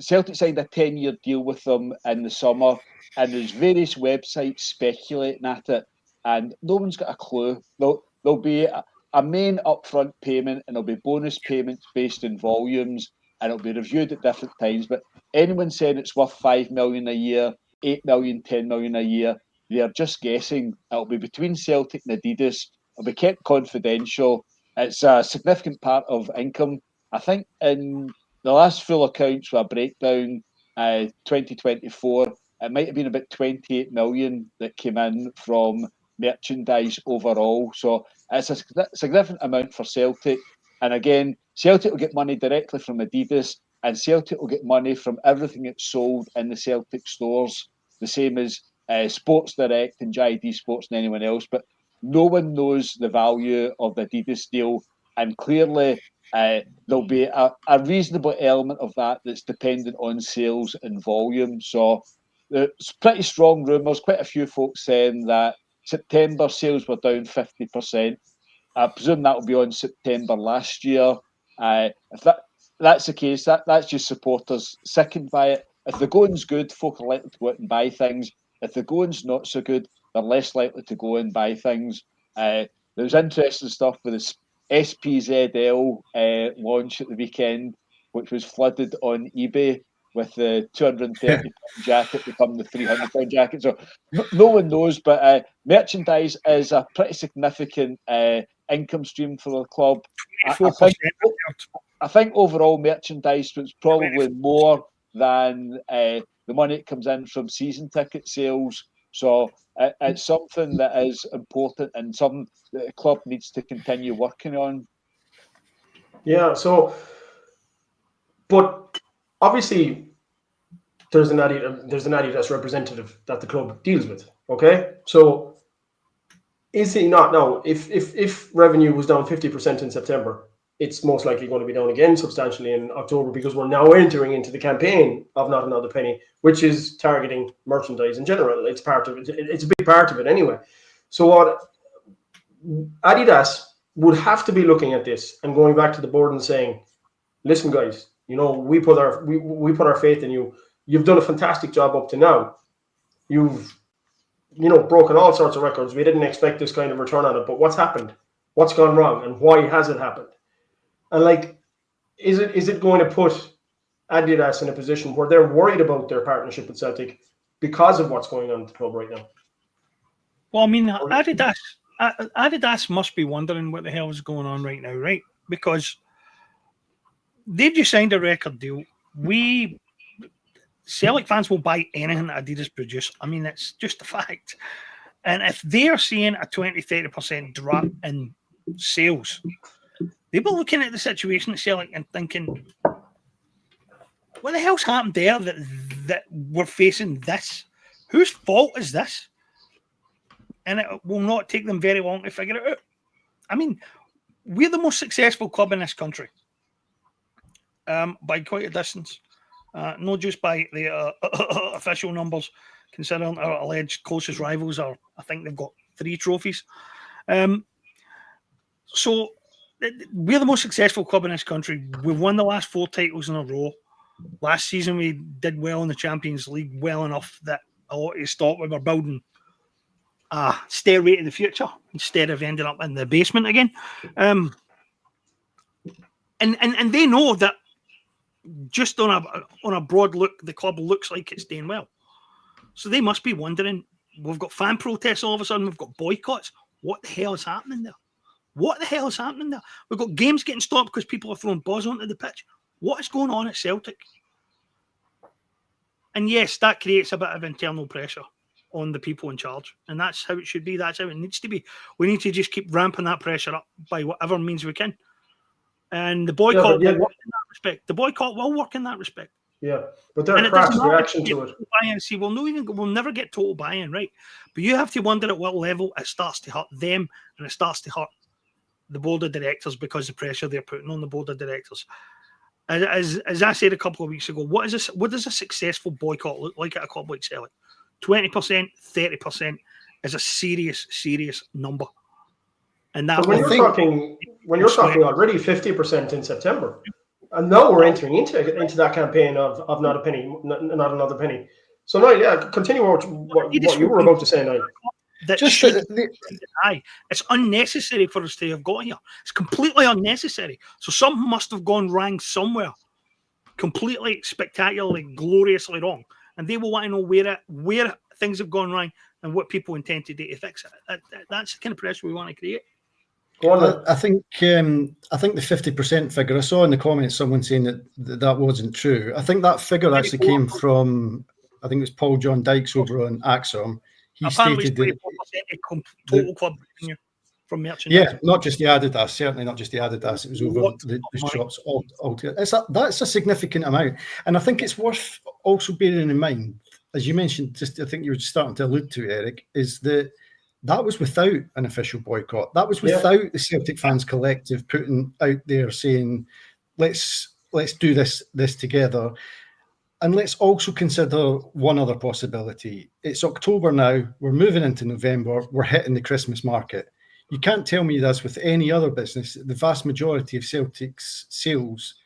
Celtic signed a 10-year deal with them in the summer, and there's various websites speculating at it, and no one's got a clue. There'll be a main upfront payment, and there'll be bonus payments based on volumes, and it'll be reviewed at different times. But anyone saying it's worth 5 million a year, 8 million, 10 million a year, they are just guessing. It'll be between Celtic and Adidas. It'll be kept confidential. It's a significant part of income. I think in the last full accounts with a breakdown, 2024, it might have been about 28 million that came in from merchandise overall. So it's a significant amount for Celtic. And again, Celtic will get money directly from Adidas, and Celtic will get money from everything that's sold in the Celtic stores, the same as Sports Direct and JD Sports and anyone else. But no one knows the value of the Adidas deal, and clearly there'll be a reasonable element of that that's dependent on sales and volume. So there's pretty strong rumours, quite a few folks saying that September sales were down 50%. I presume that will be on September last year. If that's the case, that's just supporters sickened by it. If the going's good, folk are likely to go out and buy things. If the going's not so good, they're less likely to go and buy things. There was interesting stuff with the SPZL launch at the weekend, which was flooded on eBay with the £230 jacket become the £300 jacket. So no one knows, but merchandise is a pretty significant income stream for the club. I think overall merchandise was probably more than the money that comes in from season ticket sales. So it's something that is important and something that the club needs to continue working on.
Yeah, so, but obviously there's an Adidas representative that the club deals with, okay? So is he not now, if revenue was down 50% in September, it's most likely going to be down again substantially in October, because we're now entering into the campaign of Not Another Penny, which is targeting merchandise in general. It's part of it. It's a big part of it anyway. So what Adidas would have to be looking at this and going back to the board and saying, listen, guys, we put our faith in you. You've done a fantastic job up to now. You've broken all sorts of records. We didn't expect this kind of return on it, but what's happened? What's gone wrong, and why has it happened? And is it going to put Adidas in a position where they're worried about their partnership with Celtic because of what's going on at the club right now?
Well, I mean, Adidas must be wondering what the hell is going on right now, right? Because they've just signed a record deal. Celtic fans will buy anything that Adidas produce. I mean, it's just a fact. And if they're seeing a 20-30% drop in sales, they were looking at the situation at Celtic and thinking, what the hell's happened there that we're facing this? Whose fault is this? And it will not take them very long to figure it out. I mean, we're the most successful club in this country by quite a distance. Not just by the official numbers, considering our alleged closest rivals I think they've got 3 trophies. So we're the most successful club in this country. We've won the last 4 titles in a row. Last season we did well in the Champions League, well enough that a lot of thought we were building a stairway to the future instead of ending up in the basement again. And they know that just on a broad look, the club looks like it's doing well. So they must be wondering, we've got fan protests all of a sudden, we've got boycotts. What the hell is happening there? What the hell is happening there? We've got games getting stopped because people are throwing balls onto the pitch. What is going on at Celtic? And yes, that creates a bit of internal pressure. on the people in charge, and that's how it should be. That's how it needs to be. We need to just keep ramping that pressure up by whatever means we can, and the boycott will work in that respect. The boycott will work in that respect.
Yeah, but their crass reaction to it.
Buy-in. See, we'll never get total buy-in, right? But you have to wonder at what level it starts to hurt them, and it starts to hurt the board of directors because of the pressure they're putting on the board of directors. As I said a couple of weeks ago, what does a successful boycott look like at a club like Celtic? 20%, 30% is a serious number. And that
when you're talking already 50% in September, and now we're entering into that campaign of not a penny, not another penny. So now, yeah, continue what you were about to say now.
It's unnecessary for us to have got here. It's completely unnecessary. So something must have gone wrong somewhere, completely spectacularly, gloriously wrong, and they will want to know where things have gone wrong and what people intend to do to fix it. That's the kind of pressure we want to create.
I think the 50% figure, I saw in the comments someone saying that wasn't true. I think that figure actually came from, I think it was Paul John Dykes over on Axom. He stated that
total club revenue from merchandise.
Yeah, not just the Adidas, certainly not just the Adidas. It was over the shops altogether. That's a significant amount, and I think it's worth also bearing in mind, as you mentioned, I think you were starting to allude to, Eric, is that was without an official boycott. That was without the Celtic Fans Collective putting out there saying, let's do this together. And let's also consider one other possibility. It's October now. We're moving into November. We're hitting the Christmas market. You can't tell me that's with any other business. The vast majority of Celtic's sales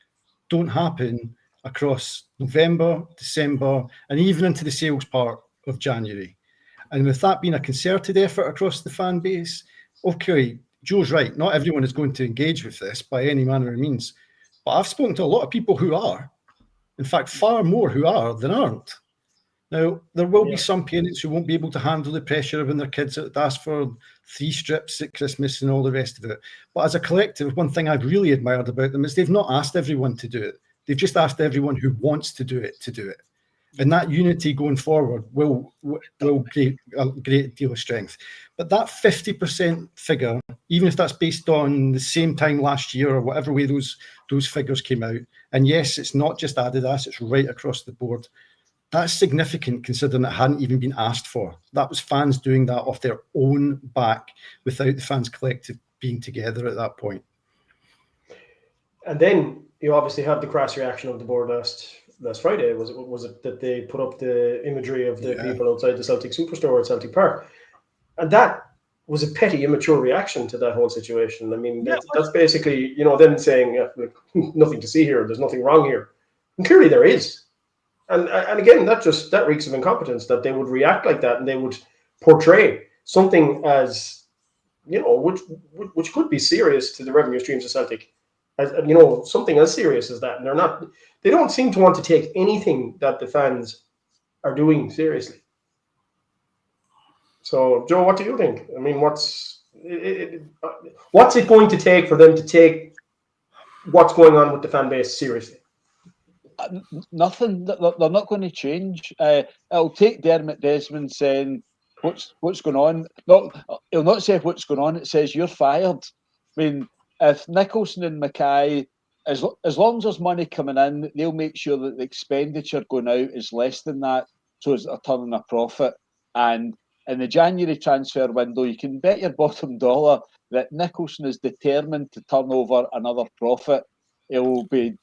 don't happen across November, December, and even into the sales part of January. And with that being a concerted effort across the fan base, okay, Joe's right. Not everyone is going to engage with this by any manner of means. But I've spoken to a lot of people who are. In fact, far more who are than aren't. Now, there will be some parents who won't be able to handle the pressure of when their kids ask for 3 strips at Christmas and all the rest of it. But as a collective, one thing I've really admired about them is they've not asked everyone to do it. They've just asked everyone who wants to do it to do it. And that unity going forward will create a great deal of strength. But that 50% figure, even if that's based on the same time last year or whatever way those figures came out, and yes, it's not just Adidas, it's right across the board. That's significant considering it hadn't even been asked for. That was fans doing that off their own back without the Fans Collective being together at that point. And
then you obviously have the crass reaction of the board last Friday. Was it that they put up the imagery of the people outside the Celtic Superstore at Celtic Park? And that was a petty, immature reaction to that whole situation. I mean, that's basically, them saying, nothing to see here, there's nothing wrong here. And clearly there is. And again, that reeks of incompetence, that they would react like that and they would portray something as, which could be serious to the revenue streams of Celtic, as something as serious as that. And they don't seem to want to take anything that the fans are doing seriously. So, Joe, what do you think? I mean, what's it going to take for them to take what's going on with the fan base seriously?
Nothing. They're not going to change. It'll take Dermot Desmond saying, what's going on? No, he'll not say what's going on. It says, you're fired. I mean, if Nicholson and Mackay, as long as there's money coming in, they'll make sure that the expenditure going out is less than that, so it's a turning a profit. And in the January transfer window, you can bet your bottom dollar that Nicholson is determined to turn over another profit. It'll be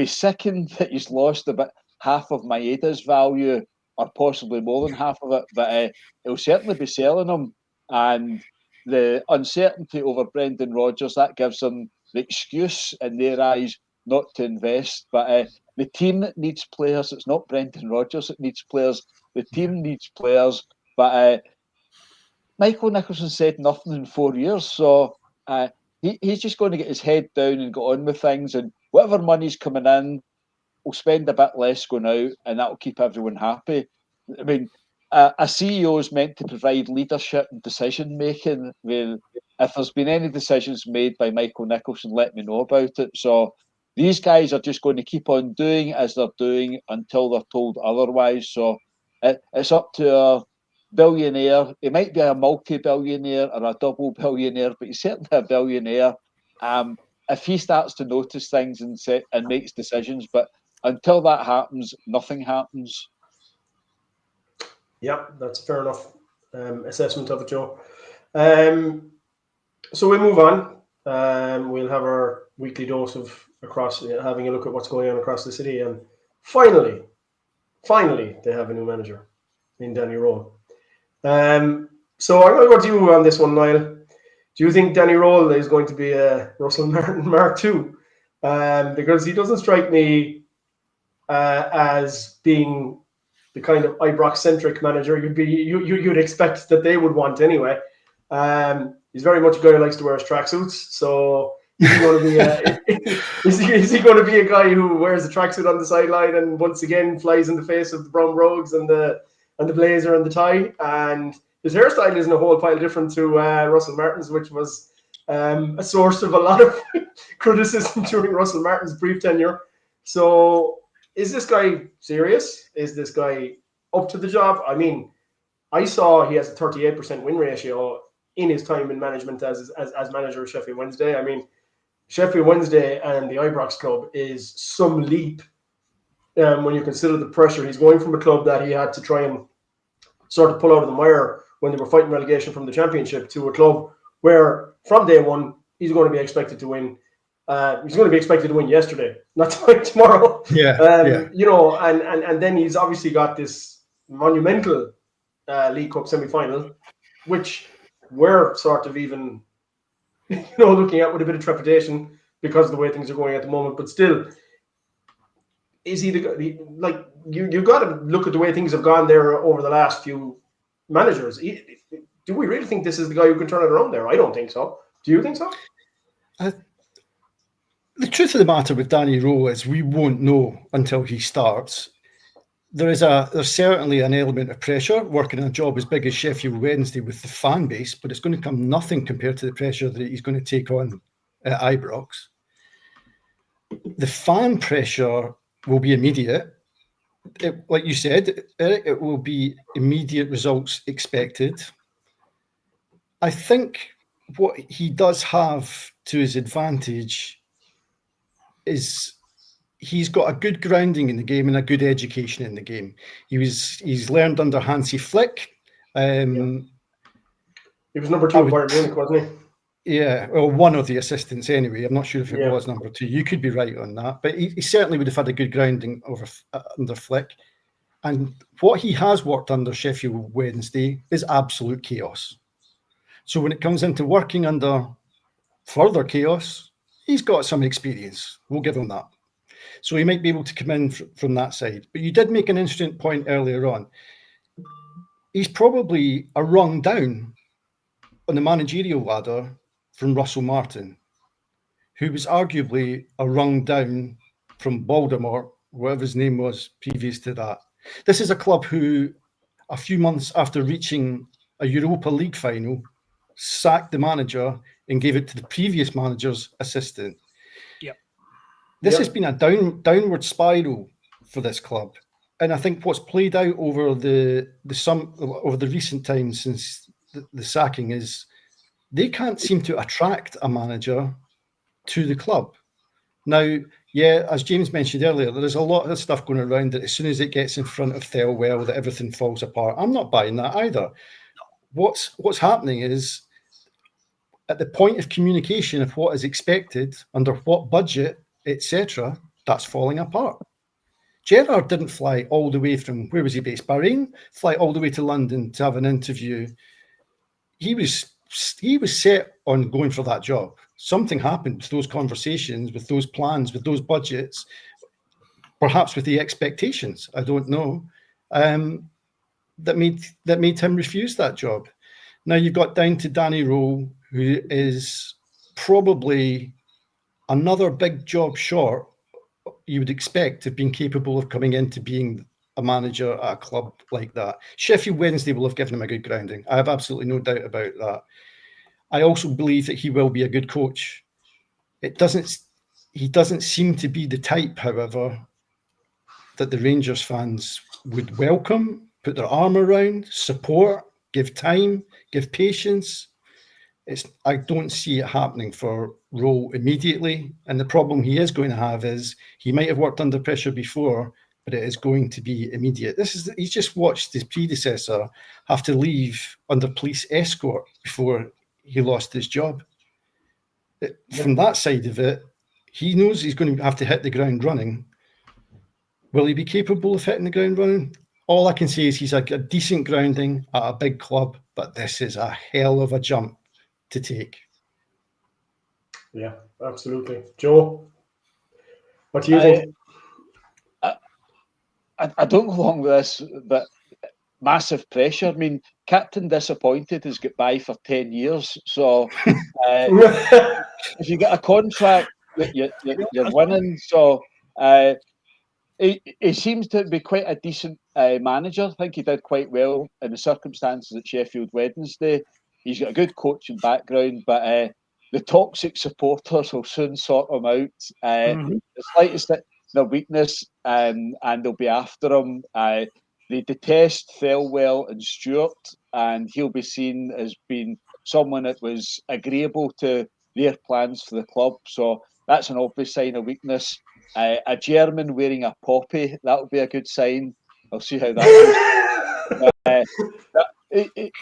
sickened that he's lost about half of Maeda's value, or possibly more than half of it, but he'll certainly be selling them. And the uncertainty over Brendan Rodgers, that gives them the excuse in their eyes not to invest. But the team needs players. It's not Brendan Rodgers that needs players. The team needs players. But Michael Nicholson said nothing in 4 years. So he's just going to get his head down and go on with things. And whatever money's coming in, we'll spend a bit less going out, and that'll keep everyone happy. I mean, a CEO is meant to provide leadership and decision making. I mean, if there's been any decisions made by Michael Nicholson, let me know about it. So these guys are just going to keep on doing as they're doing until they're told otherwise. So it's up to billionaire. He might be a multi-billionaire or a double billionaire, but he's certainly a billionaire. If he starts to notice things and makes decisions, but until that happens, nothing happens.
Yeah, that's fair enough assessment of it, Joe. So we move on. We'll have our weekly dose of having a look at what's going on across the city, and finally, they have a new manager in Danny Rowe. So I'm going to go to you on this one, Niall. Do you think Danny Rowe is going to be a Russell Martin Mark II? Because he doesn't strike me as being the kind of Ibrox-centric manager you'd expect that they would want anyway. He's very much a guy who likes to wear his tracksuits. So is he going to be is he going to be a guy who wears a tracksuit on the sideline and once again flies in the face of the brown brogues and the blazer and the tie? And his hairstyle isn't a whole pile different to Russell Martin's, which was a source of a lot of criticism during Russell Martin's brief tenure. So is this guy serious? Is this guy up to the job? I mean, I saw he has a 38% win ratio in his time in management as manager of Sheffield Wednesday. I mean, Sheffield Wednesday and the Ibrox club is some leap when you consider the pressure. He's going from a club that he had to try and sort of pull out of the mire when they were fighting relegation from the Championship to a club where from day one he's going to be expected to win. He's going to be expected to win yesterday, not tomorrow.
Yeah.
You know, and then he's obviously got this monumental League Cup semi-final, which we're sort of even, looking at with a bit of trepidation because of the way things are going at the moment. But still, is he you've got to look at the way things have gone there over the last few managers. Do we really think this is the guy who can turn it around there? I don't think so. Do you think so?
The truth of the matter with Danny Rowe is we won't know until he starts. There's certainly an element of pressure working a job as big as Sheffield Wednesday with the fan base, but it's going to come nothing compared to the pressure that he's going to take on at Ibrox. The fan pressure will be immediate. Like you said, Eric, it will be immediate results expected. I think what he does have to his advantage is he's got a good grounding in the game and a good education in the game. He's learned under Hansi Flick. He
was number 2 at Bayern Munich, wasn't he?
Yeah, well, one of the assistants anyway. I'm not sure if it was number 2. You could be right on that, but he certainly would have had a good grounding under Flick. And what he has worked under Sheffield Wednesday is absolute chaos. So when it comes into working under further chaos, he's got some experience. We'll give him that. So he might be able to come in from that side. But you did make an interesting point earlier on. He's probably a rung down on the managerial ladder from Russell Martin, who was arguably a rung down from Baltimore, whatever his name was previous to that. This is a club who, a few months after reaching a Europa League final, sacked the manager and gave it to the previous manager's assistant. This has been a downward spiral for this club, and I think what's played out over the recent times since the sacking is they can't seem to attract a manager to the club. Now, as James mentioned earlier, there's a lot of stuff going around that as soon as it gets in front of Thelwell, that everything falls apart. I'm not buying that either. What's happening is at the point of communication of what is expected, under what budget, etc., that's falling apart. Gerrard didn't fly all the way from, where was he based? Bahrain? Fly all the way to London to have an interview. He was set on going for that job. Something happened with those conversations, with those plans, with those budgets, perhaps with the expectations, I don't know, that made him refuse that job. Now you've got down to Danny Rowe, who is probably another big job short, you would expect, to have been capable of coming into being a manager at a club like that. Sheffield Wednesday will have given him a good grounding. I have absolutely no doubt about that. I also believe that he will be a good coach. He doesn't seem to be the type, however, that the Rangers fans would welcome put their arm around, support, give time, give patience. I don't see it happening for Rowe immediately. And the problem he is going to have is he might have worked under pressure before, but it is going to be immediate. He's just watched his predecessor have to leave under police escort before he lost his job. From that side of it, he knows he's going to have to hit the ground running. Will he be capable of hitting the ground running? All I can say is he's a decent grounding at a big club, but this is a hell of a jump to take.
Yeah, absolutely. Joe, what do you think?
I don't go along with this, but massive pressure. I mean, captain disappointed has got by for 10 years. So if you get a contract, you're winning. So he seems to be quite a decent manager. I think he did quite well in the circumstances at Sheffield Wednesday. He's got a good coaching background, but the toxic supporters will soon sort him out. The slightest their weakness, and they'll be after him. They detest Thelwell and Stewart, and he'll be seen as being someone that was agreeable to their plans for the club. So that's an obvious sign of weakness. A German wearing a poppy, that would be a good sign. I'll see how that goes.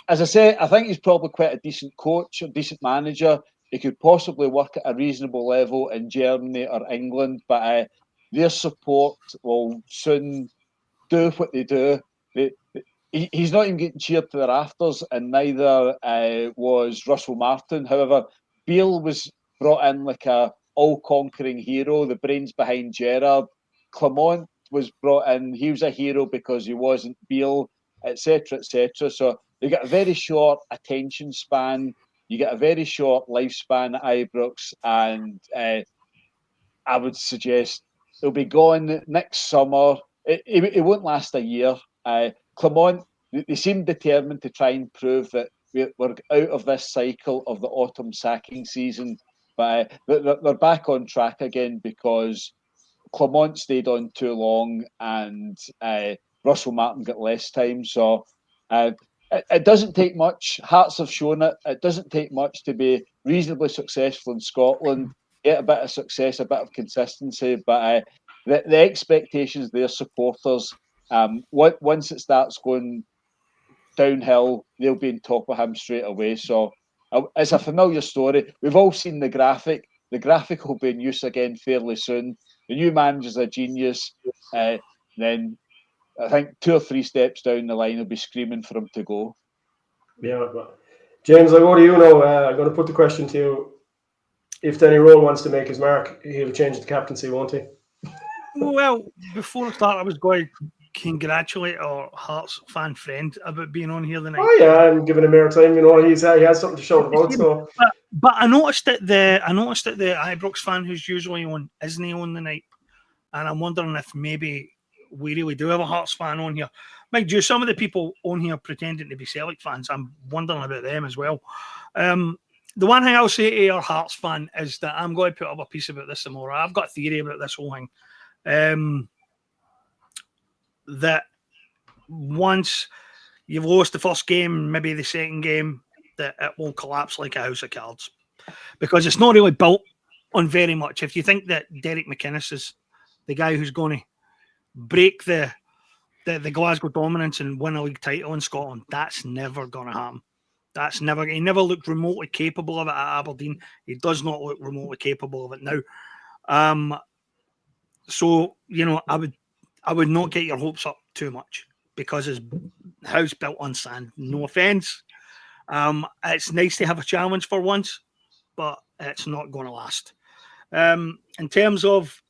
As I say, I think he's probably quite a decent coach, a decent manager. He could possibly work at a reasonable level in Germany or England, but their support will soon do what they do. He's not even getting cheered to the rafters, and neither was Russell Martin. However, Beale was brought in like a all-conquering hero, the brains behind Gerrard. Clement was brought in, he was a hero because he wasn't Beale, etc., etc. So you get a very short attention span, you get a very short lifespan at Ibrox, and I would suggest it'll be gone next summer. It won't last a year. Clement, they seem determined to try and prove that we're out of this cycle of the autumn sacking season. But they're back on track again because Clement stayed on too long and Russell Martin got less time. So it doesn't take much. Hearts have shown it. It doesn't take much to be reasonably successful in Scotland. Get a bit of success, a bit of consistency. But the expectations of their supporters, once it starts going downhill, they'll be on top of him straight away. So it's a familiar story. We've all seen the graphic. The graphic will be in use again fairly soon. The new manager's a genius. Then I think 2 or 3 steps down the line, he'll be screaming for him to go.
Yeah, but James, I go to you now. I'm going to put the question to you. If Danny Rowe wants to make his mark, he'll change the captaincy, won't he?
Well, before I start, I was going to congratulate our Hearts fan friend about being on here tonight.
Oh yeah, I'm giving him airtime. You know, he has something to shout about. So,
but I noticed that the Ibrox fan who's usually on isn't he on the night, and I'm wondering if maybe we really do have a Hearts fan on here. Mind you, some of the people on here pretending to be Celtic fans, I'm wondering about them as well. The one thing I'll say to our Hearts fan is that I'm going to put up a piece about this tomorrow. I've got a theory about this whole thing. That once you've lost the first game, maybe the second game, that it will collapse like a house of cards. Because it's not really built on very much. If you think that Derek McInnes is the guy who's going to break the Glasgow dominance and win a league title in Scotland, that's never going to happen. He never looked remotely capable of it at Aberdeen. He does not look remotely capable of it now. So, you know, I would not get your hopes up too much because it's house built on sand. No offence. It's nice to have a challenge for once, but it's not going to last. In terms of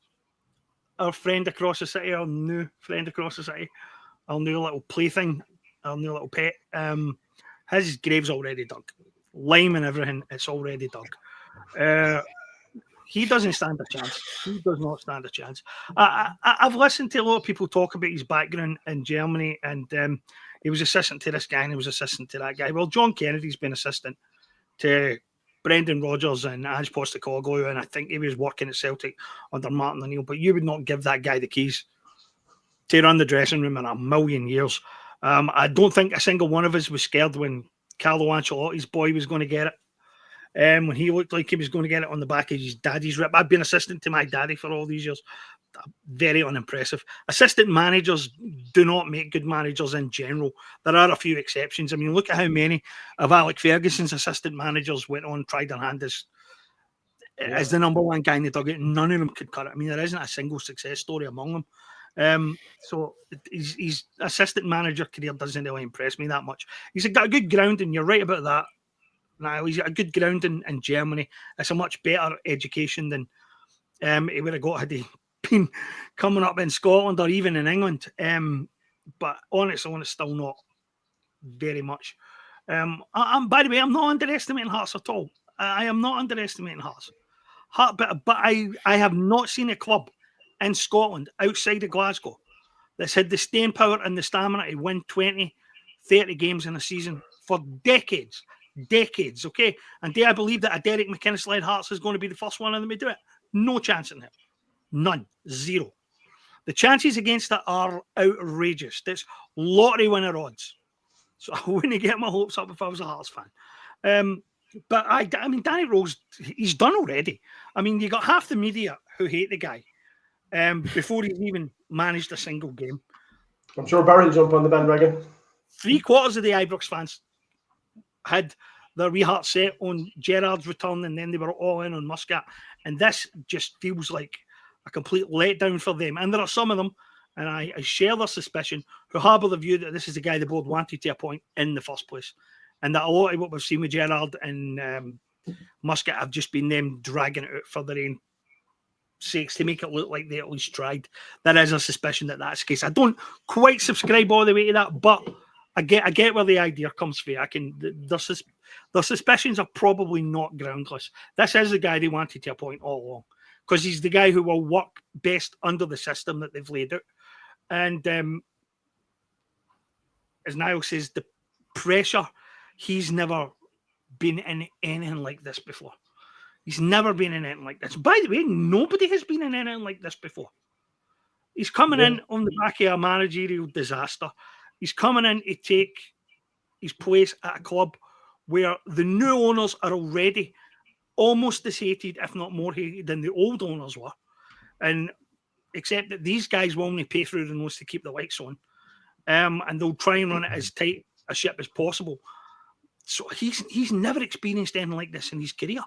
our friend across the city, our new friend across the city, our new little plaything, our new little pet, his grave's already dug. Lime and everything, it's already dug. He doesn't stand a chance. He does not stand a chance. I've listened to a lot of people talk about his background in Germany, and he was assistant to this guy and he was assistant to that guy. Well, John Kennedy's been assistant to Brendan Rodgers and Ange Postecoglou, and I think he was working at Celtic under Martin O'Neill, but you would not give that guy the keys to run the dressing room in a million years. I don't think a single one of us was scared when Carlo Ancelotti's boy was going to get it. When he looked like he was going to get it on the back of his daddy's rip. I've been assistant to my daddy for all these years. Very unimpressive. Assistant managers do not make good managers in general. There are a few exceptions. I mean, look at how many of Alec Ferguson's assistant managers went on, tried their hand as the number one guy in the dugout. None of them could cut it. I mean, there isn't a single success story among them. So his assistant manager career doesn't really impress me that much. He's got a good grounding. You're right about that. Now he's got a good grounding in Germany. It's a much better education than he would have got had he been coming up in Scotland or even in England. But honestly, it's still not very much. By the way, I'm not underestimating Hearts at all. I am not underestimating Hearts. But I have not seen a club in Scotland outside of Glasgow that's had the staying power and the stamina to win 20, 30 games in a season for decades. Okay? And do I believe that a Derek McInnes-led Hearts is going to be the first one of them to do it? No chance in hell. None. Zero. The chances against it are outrageous. That's lottery winner odds. So I wouldn't get my hopes up if I was a Hearts fan. But I mean, Danny Rose, he's done already. I mean, you got half the media who hate the guy before he's even managed a single game.
I'm sure Barry will jump on the bandwagon.
3/4 of the Ibrox fans had their wee heart set on Gerrard's return, and then they were all in on Muscat. And this just feels like a complete letdown for them. And there are some of them, and I share their suspicion, who harbour the view that this is the guy the board wanted to appoint in the first place. And that a lot of what we've seen with Gerrard and Muscat have just been them dragging it out for their own sakes to make it look like they at least tried. There is a suspicion that that's the case. I don't quite subscribe all the way to that, but I get where the idea comes from. Their suspicions are probably not groundless. This is the guy they wanted to appoint all along, because he's the guy who will work best under the system that they've laid out. And as Niall says, the pressure, he's never been in anything like this before. He's never been in anything like this. By the way, nobody has been in anything like this before. He's coming in on the back of a managerial disaster. He's coming in to take his place at a club where the new owners are already almost as hated, if not more hated, than the old owners were. And except that these guys will only pay through the nose to keep the lights on. And they'll try and run it as tight a ship as possible. So he's never experienced anything like this in his career.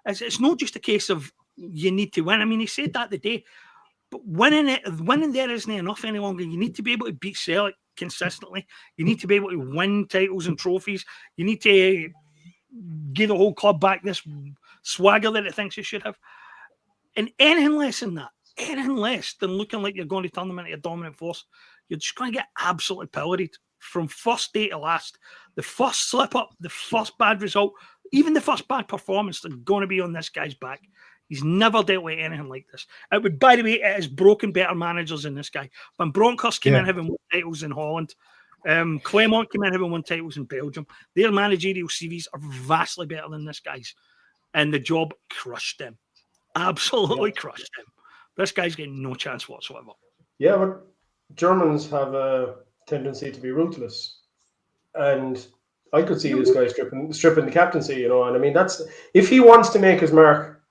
It's not just a case of you need to win. I mean, he said that the day. But winning there isn't enough any longer. You need to be able to beat Celtic consistently. You need to be able to win titles and trophies. You need to give the whole club back this swagger that it thinks it should have. And anything less than that, anything less than looking like you're going to turn them into a dominant force, you're just going to get absolutely pilloried from first day to last. The first slip up, the first bad result, even the first bad performance, they're going to be on this guy's back. He's never dealt with anything like this. It would, by the way, it has broken better managers than this guy. When Bronkhorst came in having won titles in Holland, Clermont came in having won titles in Belgium, their managerial CVs are vastly better than this guy's. And the job crushed them. Absolutely crushed them. This guy's getting no chance whatsoever.
Yeah, but Germans have a tendency to be ruthless. And I could see this guy stripping the captaincy, you know. And I mean, that's, if he wants to make his mark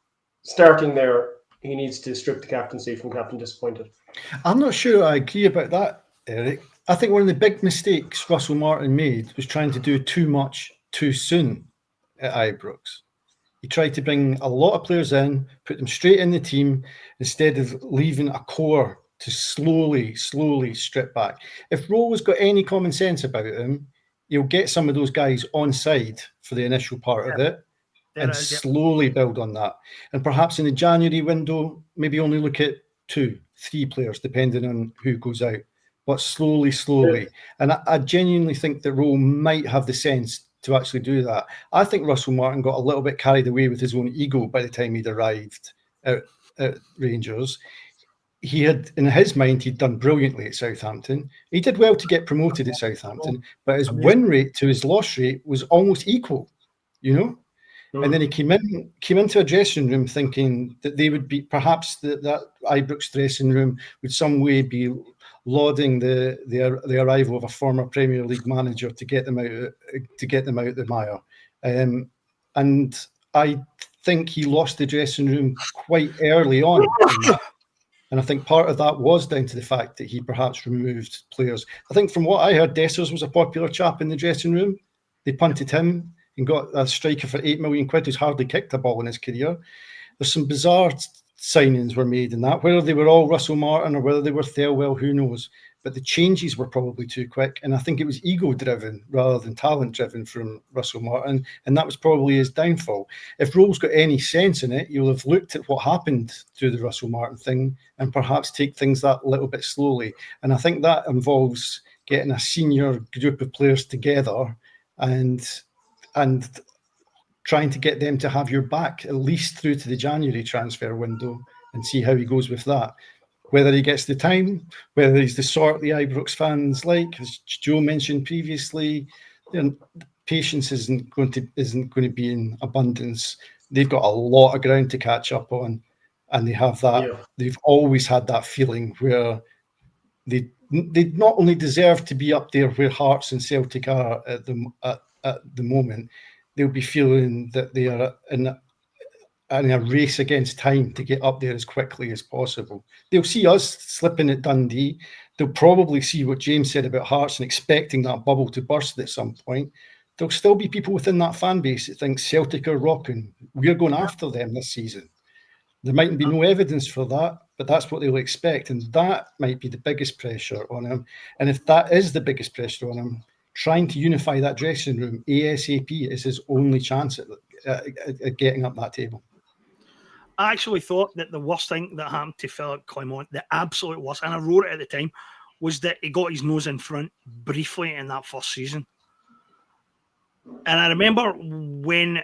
starting there, he needs to strip the captaincy from Captain Disappointed.
I'm not sure I agree about that, Eric. I think one of the big mistakes Russell Martin made was trying to do too much too soon at Ibrox. He tried to bring a lot of players in, put them straight in the team, instead of leaving a core to slowly strip back. If Rowe's got any common sense about him, he'll get some of those guys on side for the initial part of it and slowly build on that. And perhaps in the January window, maybe only look at 2, 3 players, depending on who goes out. But slowly. Yeah. And I genuinely think that Rowe might have the sense to actually do that. I think Russell Martin got a little bit carried away with his own ego by the time he'd arrived at Rangers. He had, in his mind, he'd done brilliantly at Southampton. He did well to get promoted at Southampton, but his win rate to his loss rate was almost equal, you know? And then he came into a dressing room thinking that they would be, perhaps that Ibrox dressing room would some way be lauding the arrival of a former Premier League manager to get them out the mire. And I think he lost the dressing room quite early on. And I think part of that was down to the fact that he perhaps removed players. I think from what I heard, Dessers was a popular chap in the dressing room. They punted him and got a striker for £8 million who's hardly kicked a ball in his career. There's some bizarre signings were made in that. Whether they were all Russell Martin or whether they were Thelwell, who knows? But the changes were probably too quick. And I think it was ego-driven rather than talent-driven from Russell Martin. And that was probably his downfall. If Rowe's got any sense in it, you'll have looked at what happened through the Russell Martin thing and perhaps take things that little bit slowly. And I think that involves getting a senior group of players together and trying to get them to have your back at least through to the January transfer window and see how he goes with that. Whether he gets the time, whether he's the sort the Ibrox fans like, as Joe mentioned previously, patience isn't going to be in abundance. They've got a lot of ground to catch up on, and they have that. Yeah. They've always had that feeling where they not only deserve to be up there where Hearts and Celtic are at the moment. They'll be feeling that they are in a race against time to get up there as quickly as possible. They'll see us slipping at Dundee. They'll probably see what James said about Hearts and expecting that bubble to burst at some point. There'll still be people within that fan base that think Celtic are rocking. We're going after them this season. There mightn't be no evidence for that, but that's what they'll expect. And that might be the biggest pressure on him. And if that is the biggest pressure on him, trying to unify that dressing room ASAP is his only chance at getting up that table.
I actually thought that the worst thing that happened to Philippe Clement, the absolute worst, and I wrote it at the time, was that he got his nose in front briefly in that first season. And I remember when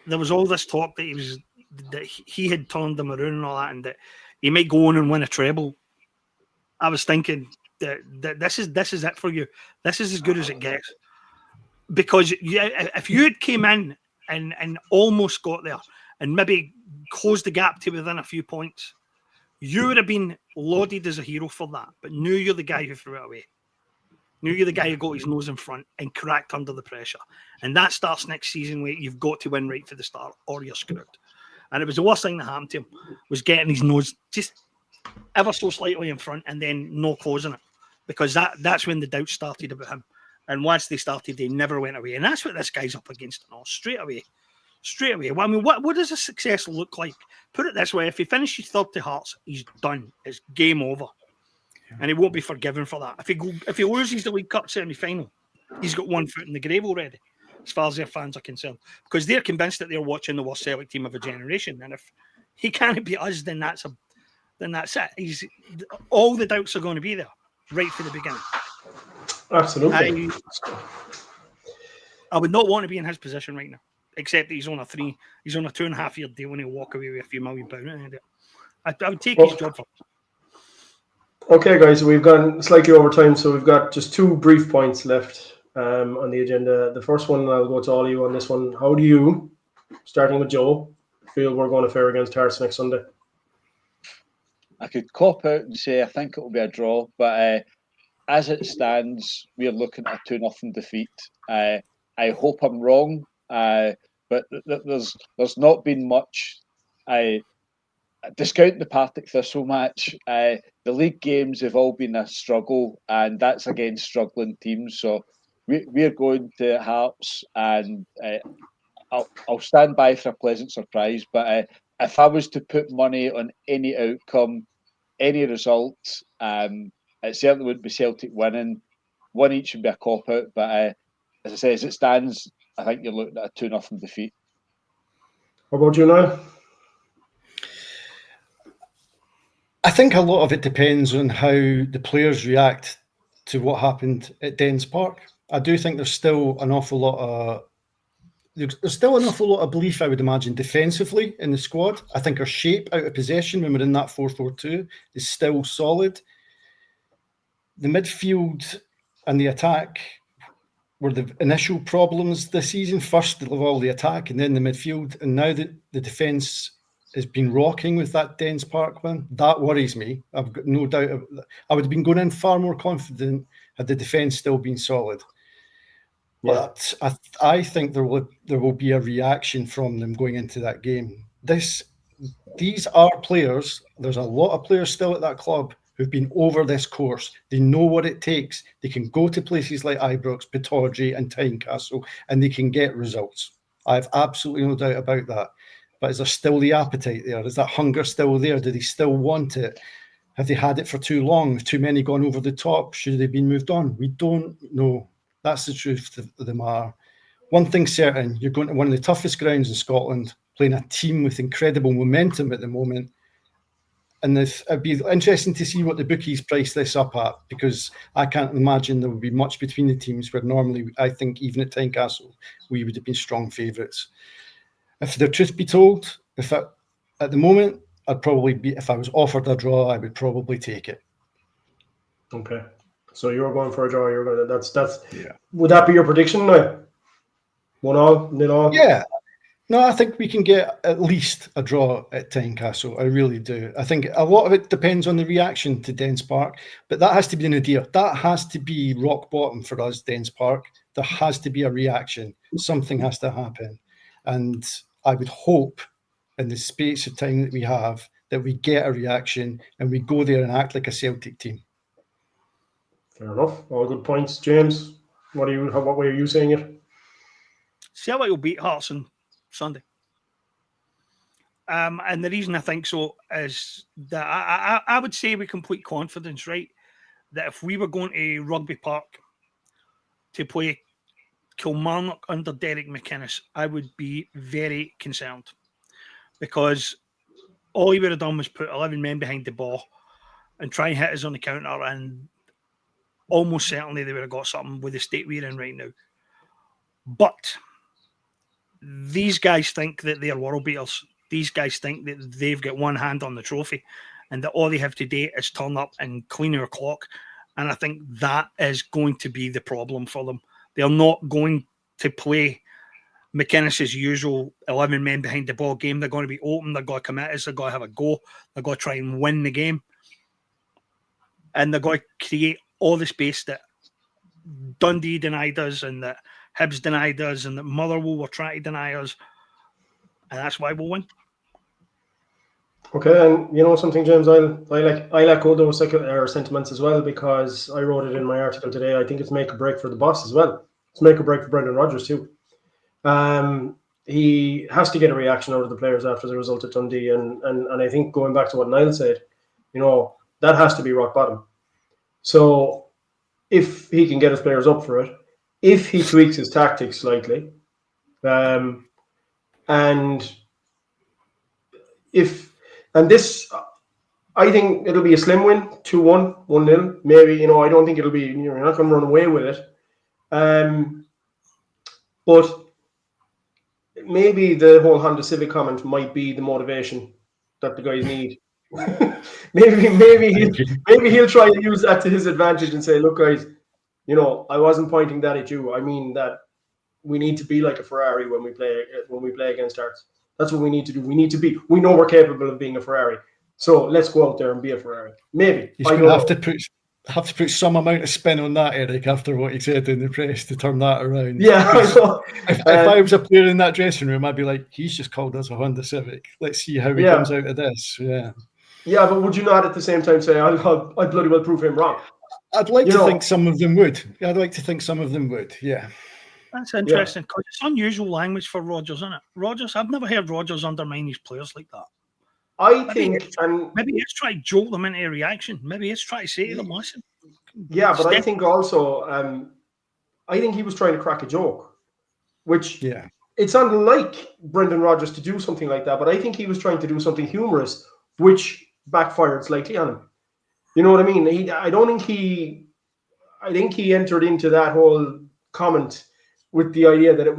there was all this talk that he had turned them around and all that, and that he might go on and win a treble. I was thinking that this is it for you. This is as good as it gets. Because if you had came in and almost got there and maybe closed the gap to within a few points, you would have been lauded as a hero for that. But now you're the guy who threw it away. Now you're the guy who got his nose in front and cracked under the pressure. And that starts next season where you've got to win right for the start or you're screwed. And it was the worst thing that happened to him, was getting his nose just ever so slightly in front and then no closing it. Because that's when the doubts started about him. And once they started, they never went away. And that's what this guy's up against now, straight away. Well, I mean, what does a success look like? Put it this way, if he finishes third to Hearts, he's done. It's game over. Yeah. And he won't be forgiven for that. If he loses the League Cup semi-final, he's got one foot in the grave already, as far as their fans are concerned. Because they're convinced that they're watching the worst Celtic team of a generation. And if he can't beat us, then that's it. All the doubts are going to be there right from the beginning.
Absolutely.
I would not want to be in his position right now, except that he's on a 2.5 year deal and he'll walk away with a few £1 million. I would take his job for it.
Okay, guys, we've gone slightly over time, so we've got just two brief points left on the agenda. The first one, I'll go to all of you on this one. How do you, starting with Joe, feel we're going to fare against Hearts next Sunday?
I could cop out and say I think it will be a draw, but as it stands, we're looking at a 2-0 defeat. I hope I'm wrong, but there's not been much. Discount the Partick Thistle match. The league games have all been a struggle, and that's against struggling teams. So we're going to Hearts, and I'll stand by for a pleasant surprise. But if I was to put money on any outcome, any result, it certainly wouldn't be Celtic winning. One each would be a cop-out. But as I say, as it stands, I think you're looking at a 2-0 defeat.
What about you now?
I think a lot of it depends on how the players react to what happened at Dens Park. I do think there's still an awful lot of belief, I would imagine, defensively in the squad. I think our shape out of possession when we're in that 4-4-2 is still solid. The midfield and the attack were the initial problems this season. First of all, the attack and then the midfield. And now the defence has been rocking with that Dens Park win. That worries me. I've got no doubt. I would have been going in far more confident had the defence still been solid. But I think there will be a reaction from them going into that game. These are players. There's a lot of players still at that club who've been over this course. They know what it takes. They can go to places like Ibrox, Pittodrie and Tynecastle and they can get results. I have absolutely no doubt about that. But is there still the appetite there? Is that hunger still there? Do they still want it? Have they had it for too long? Have too many gone over the top? Should they have been moved on? We don't know. That's the truth of the matter. One thing's certain, you're going to one of the toughest grounds in Scotland, playing a team with incredible momentum at the moment. And it'd be interesting to see what the bookies price this up at, because I can't imagine there would be much between the teams where normally, I think, even at Tynecastle, we would have been strong favourites. If the truth be told, at the moment, I'd probably be, if I was offered a draw, I would probably take it.
Okay. So you're going for a draw. You're going to, that's. Yeah. Would that be your prediction now? 1-1, 0-0?
Yeah. No, I think we can get at least a draw at Tynecastle. I really do. I think a lot of it depends on the reaction to Dens Park, but that has to be an idea. That has to be rock bottom for us, Dens Park. There has to be a reaction. Something has to happen. And I would hope in the space of time that we have that we get a reaction and we go there and act like a Celtic team.
Fair enough. All good points. James, what way are you saying it?
Celtic will beat Hearts on Sunday. And the reason I think so is that I would say with complete confidence, right, that if we were going to Rugby Park to play Kilmarnock under Derek McInnes, I would be very concerned, because all he would have done was put 11 men behind the ball and try and hit us on the counter, and almost certainly they would have got something with the state we're in right now. But these guys think that they're world beaters. These guys think that they've got one hand on the trophy and that all they have to do is turn up and clean our clock. And I think that is going to be the problem for them. They're not going to play McInnes' usual 11 men behind the ball game. They're going to be open. They're going to commit us. They're going to have a go. They're going to try and win the game. And they're going to create all the space that Dundee denied us and that Hibs denied us and that Motherwell were trying to deny us. And that's why we'll win.
Okay, and you know something, James, I echo those sentiments as well, because I wrote it in my article today. I think it's make or break for the boss as well. It's make or break for Brendan Rodgers too. He has to get a reaction out of the players after the result at Dundee, and I think going back to what Niall said, you know, that has to be rock bottom. So if he can get his players up for it, if he tweaks his tactics slightly, I think it'll be a slim win, 2-1, 1-0. Maybe, you know, I don't think it'll be, you're not going to run away with it. But maybe the whole Honda Civic comment might be the motivation that the guys need. maybe he'll try to use that to his advantage and say, look, guys, you know, I wasn't pointing that at you. I mean that we need to be like a Ferrari when we play against Hearts. That's what we need to do. We know we're capable of being a Ferrari. So let's go out there and be a Ferrari. Maybe.
He's going to have to put some amount of spin on that, Eric, after what he said in the press to turn that around.
Yeah, I know.
If I was a player in that dressing room, I'd be like, he's just called us a Honda Civic. Let's see how he comes out of this. Yeah. Yeah,
but would you not at the same time say, I'd bloody well prove him wrong?
I'd like to think some of them would. Yeah.
That's interesting, because it's unusual language for Rodgers, isn't it? Rodgers, I've never heard Rodgers undermine his players like that. Maybe he's trying to jolt them into a reaction. Maybe he's trying to say to them, listen.
Yeah, but I think also, I think he was trying to crack a joke, which it's unlike Brendan Rodgers to do something like that, but I think he was trying to do something humorous, which backfired slightly on him. You know what I mean? I think he entered into that whole comment with the idea that it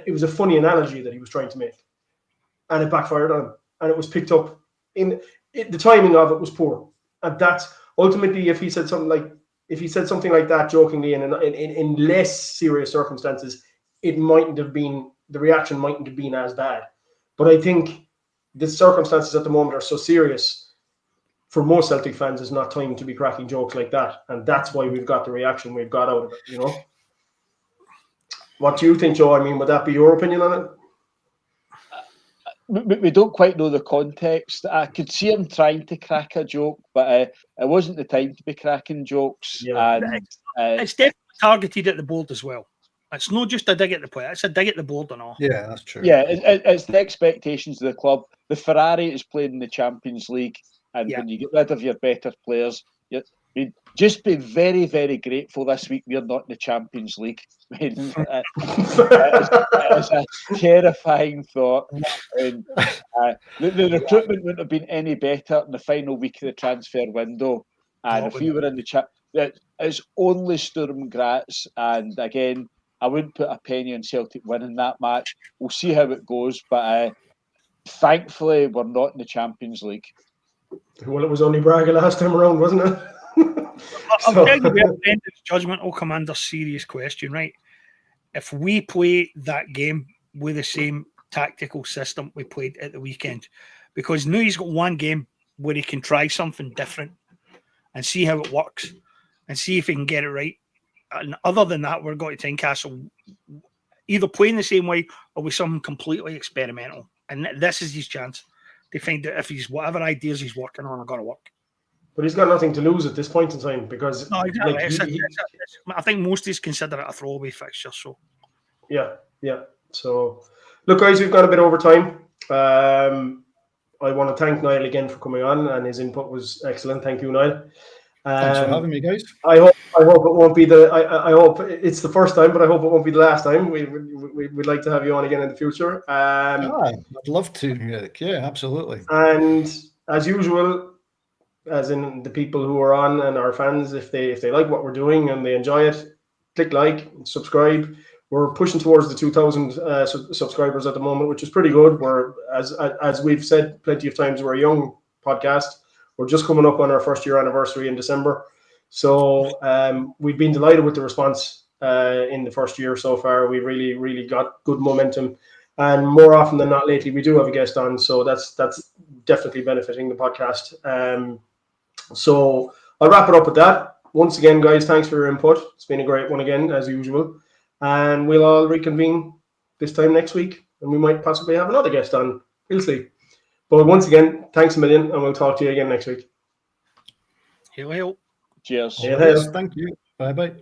was a funny analogy that he was trying to make, and it backfired on him, and it was picked up. The timing of it was poor, and that's ultimately if he said something like that jokingly in less serious circumstances, the reaction mightn't have been as bad. But I think the circumstances at the moment are so serious. For most Celtic fans, it's not time to be cracking jokes like that, and that's why we've got the reaction we've got out of it. You know. What do you think, Joe? I mean, would that be your opinion on it?
We don't quite know the context. I could see him trying to crack a joke, but it wasn't the time to be cracking jokes.
Yeah.
And
It's definitely targeted at the board as well. It's not just a dig at the player; it's a dig at the board and all.
Yeah, that's true.
yeah, it's the expectations of the club. The Ferrari is playing in the Champions League, and when you get rid of your better players, just be very, very grateful this week we're not in the Champions League. I mean, it's a terrifying thought. And, the recruitment wouldn't have been any better in the final week of the transfer window. And if we were in the chat, it's only Sturm Graz. And again, I wouldn't put a penny on Celtic winning that match. We'll see how it goes. But thankfully, we're not in the Champions League.
Well, it was only Braga last time around, wasn't it?
I'm telling you, Brendan's judgment will come under serious question, right? If we play that game with the same tactical system we played at the weekend, because now he's got one game where he can try something different and see how it works and see if he can get it right. And other than that, we're going to Tynecastle either playing the same way or with something completely experimental. And this is his chance to find out if he's whatever ideas he's working on are going to work.
But he's got nothing to lose at this point in time because
no, exactly. I think most is consider it a throwaway fixture. So
yeah. So look, guys, we've got a bit over time. I want to thank Niall again for coming on, and his input was excellent. Thank you, Niall.
Thanks for having me, guys.
I hope it won't be I hope it's the first time, but I hope it won't be the last time. We'd like to have you on again in the future.
I'd love to. Yeah, absolutely.
And as usual, as in the people who are on and our fans, if they like what we're doing and they enjoy it, click like, subscribe. We're pushing towards the 2,000 subscribers at the moment, which is pretty good. We're as we've said plenty of times, we're a young podcast. We're just coming up on our first year anniversary in December. So we've been delighted with the response in the first year so far. We really, really got good momentum. And more often than not lately, we do have a guest on. So that's definitely benefiting the podcast. So I'll wrap it up with that. Once again, guys, thanks for your input. It's been a great one again, as usual. And we'll all reconvene this time next week. And we might possibly have another guest on. We'll see. But once again, thanks a million, and we'll talk to you again next week.
Hail, hail.
Cheers.
Hail, hail.
Thank you. Bye-bye.